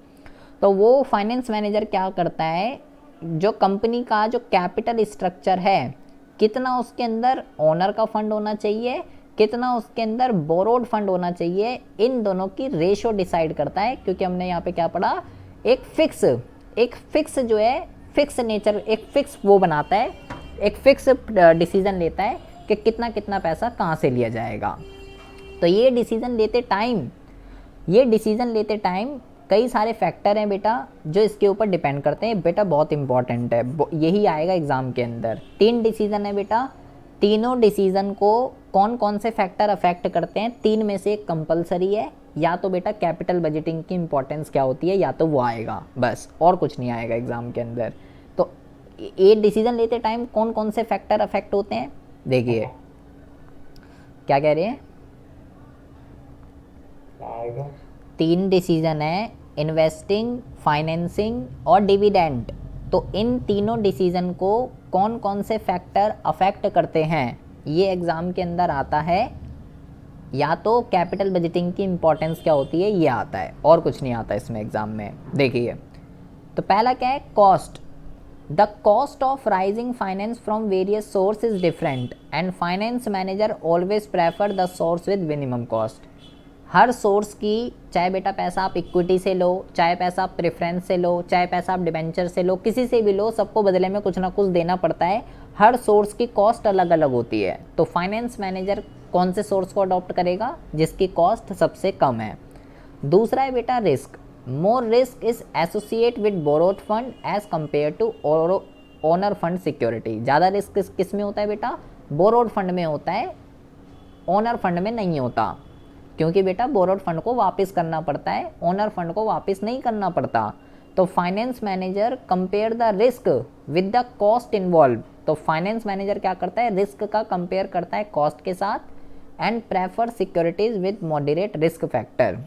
तो वो फाइनेंस मैनेजर क्या करता है, जो कंपनी का जो कैपिटल स्ट्रक्चर है, कितना उसके अंदर ओनर का फंड होना चाहिए, कितना उसके अंदर बोरोड फंड होना चाहिए, इन दोनों की रेशो डिसाइड करता है। क्योंकि हमने यहाँ पे क्या पढ़ा, एक फिक्स जो है, फिक्स नेचर, एक फिक्स वो बनाता है, एक फिक्स डिसीजन लेता है कि कितना कितना पैसा कहाँ से लिया जाएगा। तो ये डिसीजन लेते टाइम कई सारे फैक्टर हैं बेटा जो इसके ऊपर डिपेंड करते हैं। बेटा बहुत इंपॉर्टेंट है, यही आएगा एग्ज़ाम के अंदर। 3 डिसीजन है बेटा, तीनों डिसीजन को कौन कौन से फैक्टर अफेक्ट करते हैं, 3 में से एक कंपलसरी है। या तो बेटा कैपिटल बजटिंग की इंपॉर्टेंस क्या होती है, या तो वो आएगा, बस और कुछ नहीं आएगा एग्ज़ाम के अंदर। तो ये डिसीजन लेते टाइम कौन कौन से फैक्टर अफेक्ट होते हैं, देखिए क्या कह रहे हैं। 3 डिसीजन है, इन्वेस्टिंग, फाइनेंसिंग और डिविडेंड। तो इन तीनों डिसीजन को कौन कौन से फैक्टर अफेक्ट करते हैं, ये एग्ज़ाम के अंदर आता है। या तो कैपिटल बजटिंग की इंपॉर्टेंस क्या होती है, ये आता है, और कुछ नहीं आता इसमें एग्ज़ाम में। देखिए तो पहला क्या है, cost. The cost of rising finance from various source is different and finance manager always prefer the source with minimum cost. Her source की, चाहे बेटा पैसा आप इक्विटी से लो, चाहे पैसा आप प्रेफरेंस से लो, चाहे पैसा आप डिबेंचर से लो, किसी से भी लो, सबको बदले में कुछ ना कुछ देना पड़ता है। हर सोर्स की कॉस्ट अलग अलग होती है। तो फाइनेंस मैनेजर कौन से सोर्स को अडॉप्ट करेगा, जिसकी कॉस्ट सबसे कम है। दूसरा है बेटा risk. More risk is associate with borrowed fund as compare to owner fund security. ज़्यादा रिस्क किस में होता है बेटा, बोरोड फंड में होता है, ओनर फंड में नहीं होता। क्योंकि बेटा बोरोड फंड को वापस करना पड़ता है, ओनर फंड को वापस नहीं करना पड़ता। तो finance manager compare the risk with the cost involve. तो फाइनेंस मैनेजर क्या करता है, रिस्क का कंपेयर करता है कॉस्ट के साथ, and prefer securities with moderate risk factor.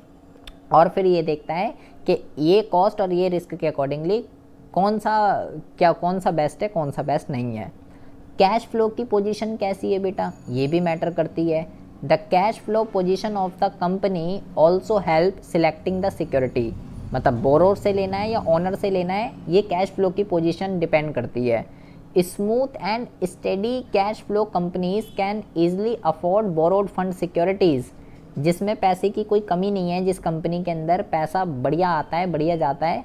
और फिर ये देखता है कि ये कॉस्ट और ये रिस्क के अकॉर्डिंगली कौन सा बेस्ट है, कौन सा बेस्ट नहीं है। कैश फ्लो की पोजीशन कैसी है बेटा, ये भी मैटर करती है। The cash flow position of the company also help selecting the security. मतलब बोरोड से लेना है या ओनर से लेना है, ये कैश फ्लो की पोजीशन डिपेंड करती है। Smooth and steady cash flow companies can easily afford borrowed fund securities. जिसमें पैसे की कोई कमी नहीं है, जिस कंपनी के अंदर पैसा बढ़िया आता है, बढ़िया जाता है,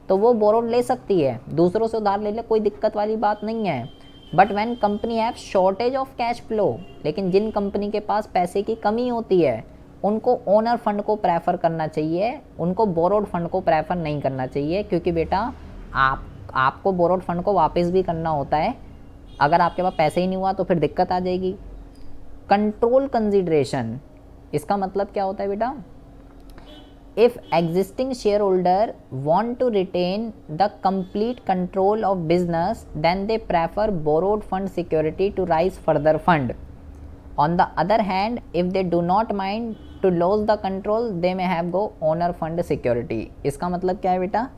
तो वो बोरोड ले सकती है, दूसरों से उधार ले ले, कोई दिक्कत वाली बात नहीं है। But when company have shortage of cash flow, लेकिन जिन कंपनी के पास पैसे की कमी होती है उनको ओनर फंड को प्रेफर करना चाहिए, उनको बोरोड फंड को प्रेफर नहीं करना चाहिए। क्योंकि बेटा आपको बोरोड फंड को वापस भी करना होता है, अगर आपके पास पैसे ही नहीं हुआ तो फिर दिक्कत आ जाएगी। कंट्रोल कंसिडरेशन, इसका मतलब क्या होता है बेटा, if existing share holder want to retain the complete control of business then they prefer borrowed fund security to raise further fund. On the other hand if they do not mind to loss the control they may have go owner fund security. इसका मतलब क्या है बेटा,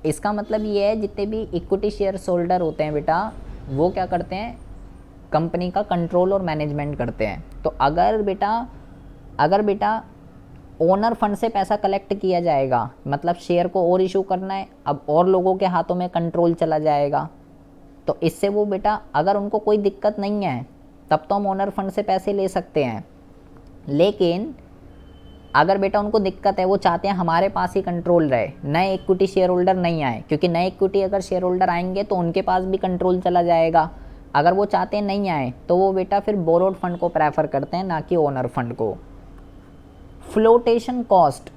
इसका मतलब ये है जितने भी इक्विटी शेयर होल्डर होते हैं बेटा, वो क्या करते हैं, कंपनी का कंट्रोल और मैनेजमेंट करते हैं। तो अगर बेटा ओनर फंड से पैसा कलेक्ट किया जाएगा, मतलब शेयर को और इशू करना है, अब और लोगों के हाथों में कंट्रोल चला जाएगा, तो इससे वो बेटा अगर उनको कोई दिक्कत नहीं है तब तो हम ओनर फंड से पैसे ले सकते हैं। लेकिन अगर बेटा उनको दिक्कत है, वो चाहते हैं हमारे पास ही कंट्रोल रहे, नए इक्विटी शेयर होल्डर नहीं आए, क्योंकि नए इक्विटी अगर शेयर होल्डर आएंगे तो उनके पास भी कंट्रोल चला जाएगा। अगर वो चाहते हैं नहीं आए तो वो बेटा फिर बोरोड फंड को प्रेफर करते हैं, ना कि ओनर फंड को। Flotation cost,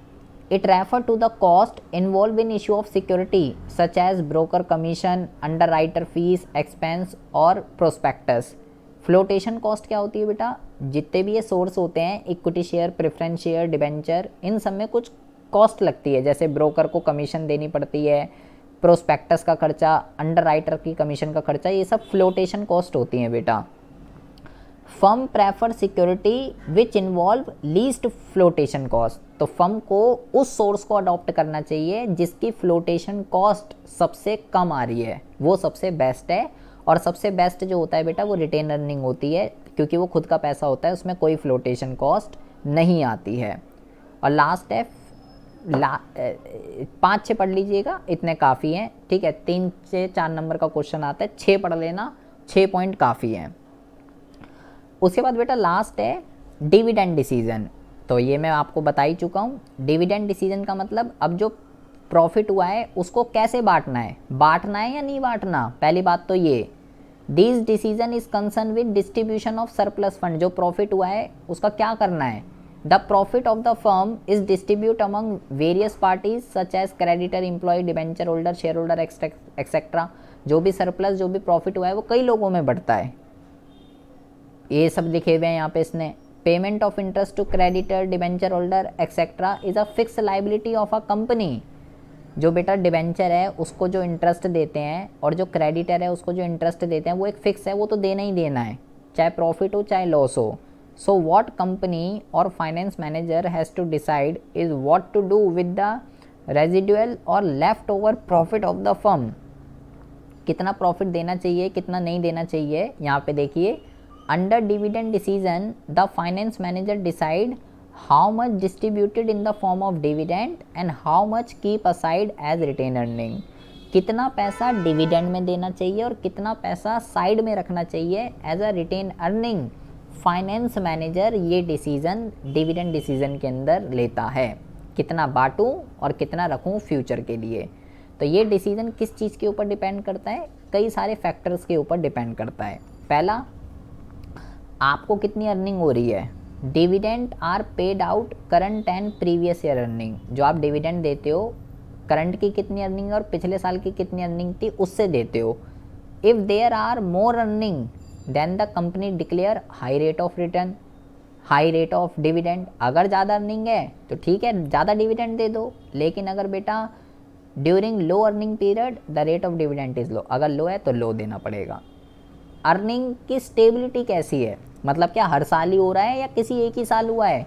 it refer to the cost involve in issue of security such as broker commission, underwriter fees, expense और प्रोस्पेक्टस। फ्लोटेशन कॉस्ट क्या होती है बेटा, जितने भी ये सोर्स होते हैं, equity share, preference share, debenture, इन सब में कुछ कॉस्ट लगती है, जैसे ब्रोकर को कमीशन देनी पड़ती है, प्रोस्पेक्टस का खर्चा, अंडरराइटर की कमीशन का खर्चा, ये सब फ्लोटेशन कॉस्ट होती हैं बेटा। Firm prefer security which involve least flotation cost, तो फर्म को उस सोर्स को अडॉप्ट करना चाहिए जिसकी फ्लोटेशन कॉस्ट सबसे कम आ रही है, वो सबसे बेस्ट है। और सबसे बेस्ट जो होता है बेटा वो रिटेन अर्निंग होती है, क्योंकि वो खुद का पैसा होता है, उसमें कोई फ्लोटेशन कॉस्ट नहीं आती है। और लास्ट है 5-6 पढ़ लीजिएगा, इतने काफ़ी हैं, ठीक है। 3 से 4 नंबर का क्वेश्चन आता है, 6 पढ़ लेना, 6 पॉइंट काफ़ी हैं। उसके बाद बेटा लास्ट है डिविडेंड डिसीजन, तो ये मैं आपको बता ही चुका हूँ। डिविडेंड डिसीजन का मतलब अब जो प्रॉफिट हुआ है उसको कैसे बांटना है या नहीं बांटना, पहली बात तो ये। This decision is concern with distribution of surplus fund, जो प्रॉफिट हुआ है उसका क्या करना है। The profit of the firm is distribute among various parties such as creditor, employ, debenture holder, share holder etcetera. जो भी सरप्लस, जो भी प्रॉफिट हुआ है वो कई लोगों में बढ़ता है, ये सब लिखे हुए हैं यहाँ पे इसने। Payment of interest to creditor, debenture holder etcetera is a fix liability of a company. जो बेटा डिबेंचर है उसको जो इंटरेस्ट देते हैं और जो क्रेडिटर है उसको जो इंटरेस्ट देते हैं वो एक फिक्स है, वो तो देना ही देना है, चाहे प्रॉफिट हो चाहे लॉस हो। सो व्हाट कंपनी और finance manager has to decide is what to do with the residual और left over profit of the firm. कितना प्रॉफिट देना चाहिए, कितना नहीं देना चाहिए, यहाँ पे देखिए। Under dividend decision the finance manager decide how much distributed in the form of dividend and how much keep aside as retain earning। कितना पैसा डिविडेंड में देना चाहिए और कितना पैसा साइड में रखना चाहिए as a retain earning. Finance manager ये डिसीजन डिविडेंड डिसीजन के अंदर लेता है, कितना बांटूं और कितना रखूं फ्यूचर के लिए। तो ये डिसीजन किस चीज़ के ऊपर डिपेंड करता है, कई सारे फैक्टर्स के ऊपर डिपेंड करता है। पहला, आपको कितनी अर्निंग हो रही है। Dividend are paid out current and previous year earning, जो आप डिविडेंड देते हो करंट की कितनी अर्निंग और पिछले साल की कितनी अर्निंग थी उससे देते हो। If there are more earning then the company declare high rate of return, high rate of dividend. अगर ज़्यादा अर्निंग है तो ठीक है, ज़्यादा डिविडेंड दे दो, लेकिन अगर बेटा during low earning period the rate of dividend is low, अगर लो है तो लो देना पड़ेगा। अर्निंग की स्टेबिलिटी कैसी है, मतलब क्या हर साल ही हो रहा है या किसी एक ही साल हुआ है।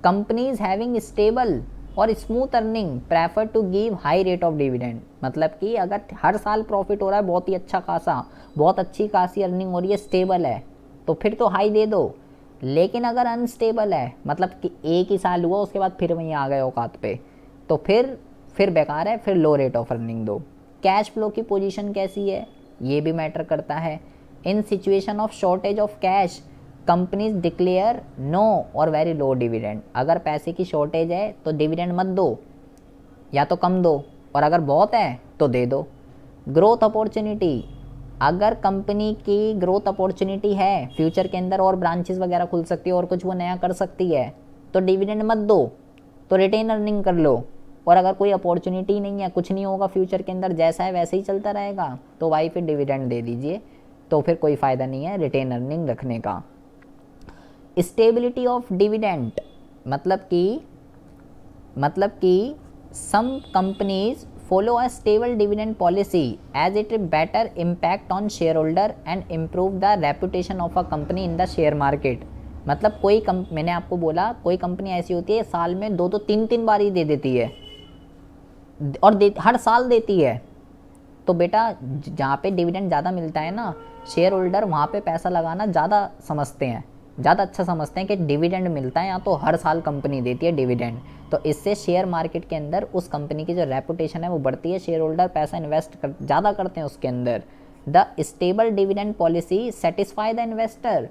कंपनीज हैविंग स्टेबल और smooth earning prefer to give high rate of dividend, मतलब कि अगर हर साल प्रॉफिट हो रहा है बहुत ही अच्छा खासा, बहुत अच्छी खासी अर्निंग हो रही है, स्टेबल है, तो फिर तो हाई दे दो। लेकिन अगर अनस्टेबल है, मतलब कि एक ही साल हुआ उसके बाद फिर वहीं आ गए औकात पे, तो फिर बेकार है, फिर लो रेट ऑफ अर्निंग दो। कैश फ्लो की पोजीशन कैसी है ये भी मैटर करता है। In situation of shortage of cash companies declare no और वेरी लो डिविडेंड। अगर पैसे की शॉर्टेज है तो डिविडेंड मत दो या तो कम दो, और अगर बहुत है तो दे दो। ग्रोथ अपॉर्चुनिटी, अगर कंपनी की ग्रोथ अपॉर्चुनिटी है फ्यूचर के अंदर और ब्रांचेस वगैरह खुल सकती है और कुछ वो नया कर सकती है, तो डिविडेंड मत दो, तो रिटेन अर्निंग कर लो। और अगर कोई अपॉर्चुनिटी नहीं है, कुछ नहीं होगा फ्यूचर के अंदर, जैसा है वैसे ही चलता रहेगा, तो भाई फिर डिविडेंड दे दीजिए, तो फिर कोई फ़ायदा नहीं है रिटेन अर्निंग रखने का। स्टेबिलिटी ऑफ डिविडेंड, मतलब कि some companies follow a stable dividend policy as it better impact on share holder and improve the reputation of a company in the share market. मतलब मैंने आपको बोला कोई कंपनी ऐसी होती है साल में 2-2 3-3 बार ही दे देती है और हर साल देती है। तो बेटा जहाँ पे डिविडेंड ज़्यादा मिलता है ना, शेयर होल्डर वहाँ पे पैसा लगाना ज़्यादा समझते हैं, ज़्यादा अच्छा समझते हैं कि डिविडेंड मिलता है, या तो हर साल कंपनी देती है डिविडेंड। तो इससे शेयर मार्केट के अंदर उस कंपनी की जो रेपुटेशन है वो बढ़ती है, शेयर होल्डर पैसा इन्वेस्ट ज़्यादा करते हैं उसके अंदर। The stable dividend policy satisfy the investor.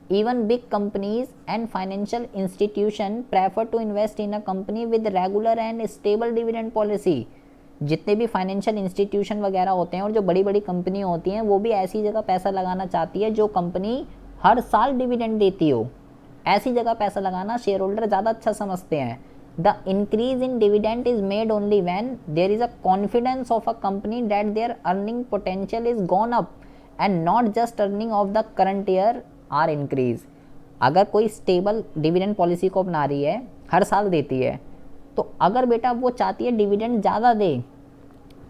Even big companies and financial institution prefer to invest in a company with regular and stable dividend policy। जितने भी फाइनेंशियल इंस्टीट्यूशन वगैरह होते हैं और जो बड़ी बड़ी कंपनी होती हैं वो भी ऐसी जगह पैसा लगाना चाहती है जो कंपनी हर साल डिविडेंड देती हो। ऐसी जगह पैसा लगाना शेयर होल्डर ज़्यादा अच्छा समझते हैं। The increase in dividend is made only when there is a confidence of a company that their earning potential is gone up and not just earning of the current year are increase. अगर कोई स्टेबल डिविडेंड पॉलिसी को अपना रही है, हर साल देती है, तो अगर बेटा वो चाहती है डिविडेंड ज़्यादा दे,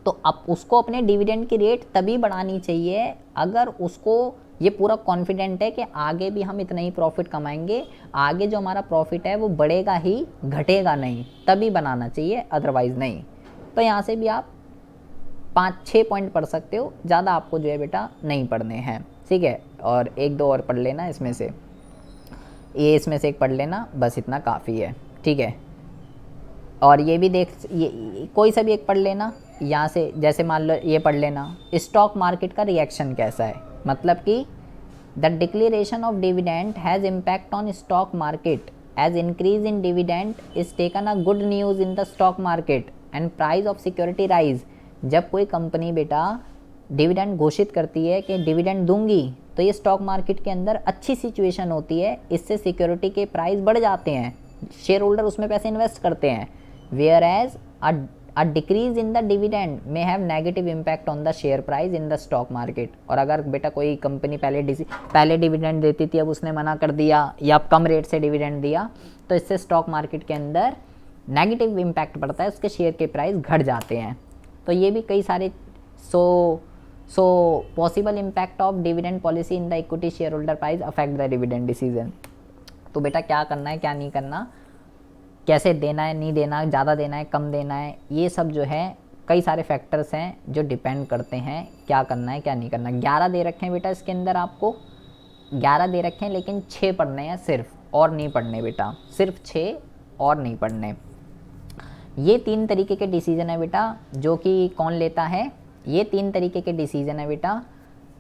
तो अब उसको अपने डिविडेंड की रेट तभी बढ़ानी चाहिए अगर उसको ये पूरा कॉन्फिडेंट है कि आगे भी हम इतना ही प्रॉफिट कमाएंगे, आगे जो हमारा प्रॉफिट है वो बढ़ेगा ही, घटेगा नहीं, तभी बनाना चाहिए, अदरवाइज़ नहीं। तो यहाँ से भी आप 5-6 पॉइंट पढ़ सकते हो, ज़्यादा आपको जो है बेटा नहीं पढ़ने हैं, ठीक है। और 1-2 और पढ़ लेना इसमें से, ये इसमें से एक पढ़ लेना, बस इतना काफ़ी है, ठीक है। और ये भी ये कोई सा भी एक पढ़ लेना यहाँ से, जैसे मान लो ये पढ़ लेना, स्टॉक मार्केट का रिएक्शन कैसा है। मतलब कि the declaration of dividend has impact on stock market as increase in dividend is taken a good news in the stock market and price of security rise. जब कोई कंपनी बेटा डिविडेंड घोषित करती है कि डिविडेंड दूंगी, तो ये स्टॉक मार्केट के अंदर अच्छी सिचुएशन होती है, इससे सिक्योरिटी के प्राइस बढ़ जाते हैं, शेयर होल्डर उसमें पैसे इन्वेस्ट करते हैं। Whereas a decrease in the dividend may have negative impact on the share price in the stock market. और अगर बेटा कोई कंपनी पहले डिविडेंड देती थी, अब उसने मना कर दिया या कम रेट से डिविडेंड दिया, तो इससे स्टॉक मार्केट के अंदर नेगेटिव इम्पैक्ट पड़ता है, उसके शेयर के प्राइस घट जाते हैं। तो ये भी कई सारे so possible impact of dividend policy in the equity share holder price affect the dividend decision. तो बेटा क्या करना है क्या नहीं करना, कैसे देना है नहीं देना, ज़्यादा देना है कम देना है, ये सब जो है कई सारे फैक्टर्स हैं जो डिपेंड करते हैं क्या करना है क्या नहीं करना। 11 दे रखे हैं बेटा, इसके अंदर आपको 11 दे रखे हैं, लेकिन 6 पढ़ने हैं सिर्फ, और नहीं पढ़ने बेटा, सिर्फ 6 और नहीं पढ़ने। ये 3 तरीके के डिसीजन है बेटा जो कि कौन लेता है, ये 3 तरीके के डिसीजन है बेटा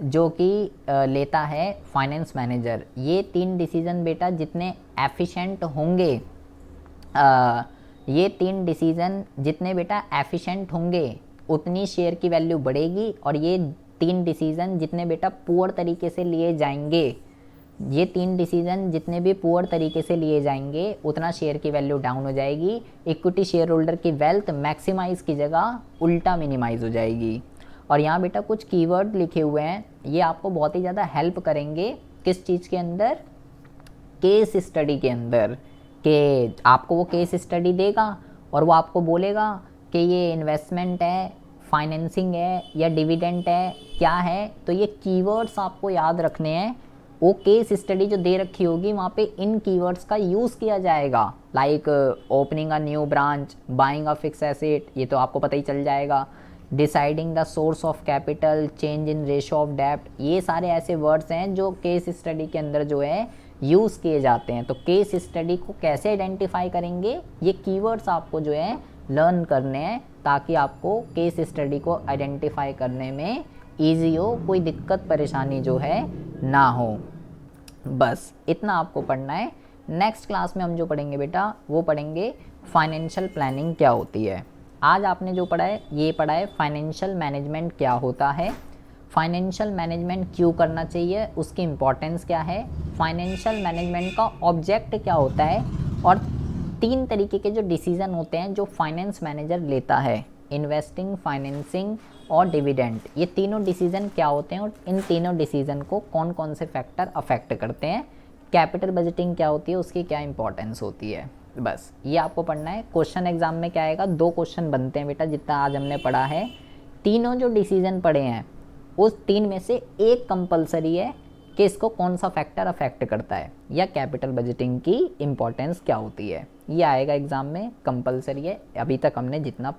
जो कि लेता है फाइनेंस मैनेजर। ये 3 डिसीजन बेटा जितने एफिशिएंट होंगे, ये 3 डिसीजन जितने बेटा एफिशिएंट होंगे उतनी शेयर की वैल्यू बढ़ेगी, और ये 3 डिसीजन जितने बेटा पुअर तरीके से लिए जाएंगे, ये 3 डिसीजन जितने भी पुअर तरीके से लिए जाएंगे उतना शेयर की वैल्यू डाउन हो जाएगी, इक्विटी शेयर होल्डर की वेल्थ मैक्सिमाइज की जगह उल्टा मिनिमाइज हो जाएगी। और यहाँ बेटा कुछ कीवर्ड लिखे हुए हैं, ये आपको बहुत ही ज़्यादा हेल्प करेंगे किस चीज़ के अंदर, केस स्टडी के अंदर, कि आपको वो केस स्टडी देगा और वो आपको बोलेगा कि ये इन्वेस्टमेंट है, फाइनेंसिंग है या डिविडेंड है, क्या है। तो ये कीवर्ड्स आपको याद रखने हैं, वो केस स्टडी जो दे रखी होगी वहाँ पे इन कीवर्ड्स का यूज़ किया जाएगा, like opening a new branch, buying a fix asset, ये तो आपको पता ही चल जाएगा, deciding the source of capital, change in ratio of डेप्ट, ये सारे ऐसे वर्ड्स हैं जो केस स्टडी के अंदर जो है यूज़ किए जाते हैं। तो केस स्टडी को कैसे आइडेंटिफाई करेंगे, ये कीवर्ड्स आपको जो है लर्न करने हैं ताकि आपको केस स्टडी को आइडेंटिफाई करने में ईजी हो, कोई दिक्कत परेशानी जो है ना हो। बस इतना आपको पढ़ना है। नेक्स्ट क्लास में हम जो पढ़ेंगे बेटा वो पढ़ेंगे फाइनेंशियल प्लानिंग क्या होती है। आज आपने जो पढ़ा है ये पढ़ा है फाइनेंशियल मैनेजमेंट क्या होता है, फाइनेंशियल मैनेजमेंट क्यों करना चाहिए, उसकी इम्पोर्टेंस क्या है, फाइनेंशियल मैनेजमेंट का ऑब्जेक्ट क्या होता है, और 3 तरीके के जो डिसीज़न होते हैं जो फाइनेंस मैनेजर लेता है, इन्वेस्टिंग, फाइनेंसिंग और डिविडेंड, ये तीनों डिसीज़न क्या होते हैं और इन तीनों डिसीज़न को कौन कौन से फैक्टर अफेक्ट करते हैं, कैपिटल बजटिंग क्या होती है, उसकी क्या इंपॉर्टेंस होती है। बस ये आपको पढ़ना है। क्वेश्चन एग्जाम में क्या आएगा, 2 क्वेश्चन बनते हैं बेटा जितना आज हमने पढ़ा है। तीनों जो डिसीजन पढ़े हैं उस 3 में से एक कंपलसरी है कि इसको कौन सा फैक्टर अफेक्ट करता है या कैपिटल बजटिंग की इम्पोर्टेंस क्या होती है। ये आएगा एग्जाम में कंपलसरी है, अभी तक हमने जितना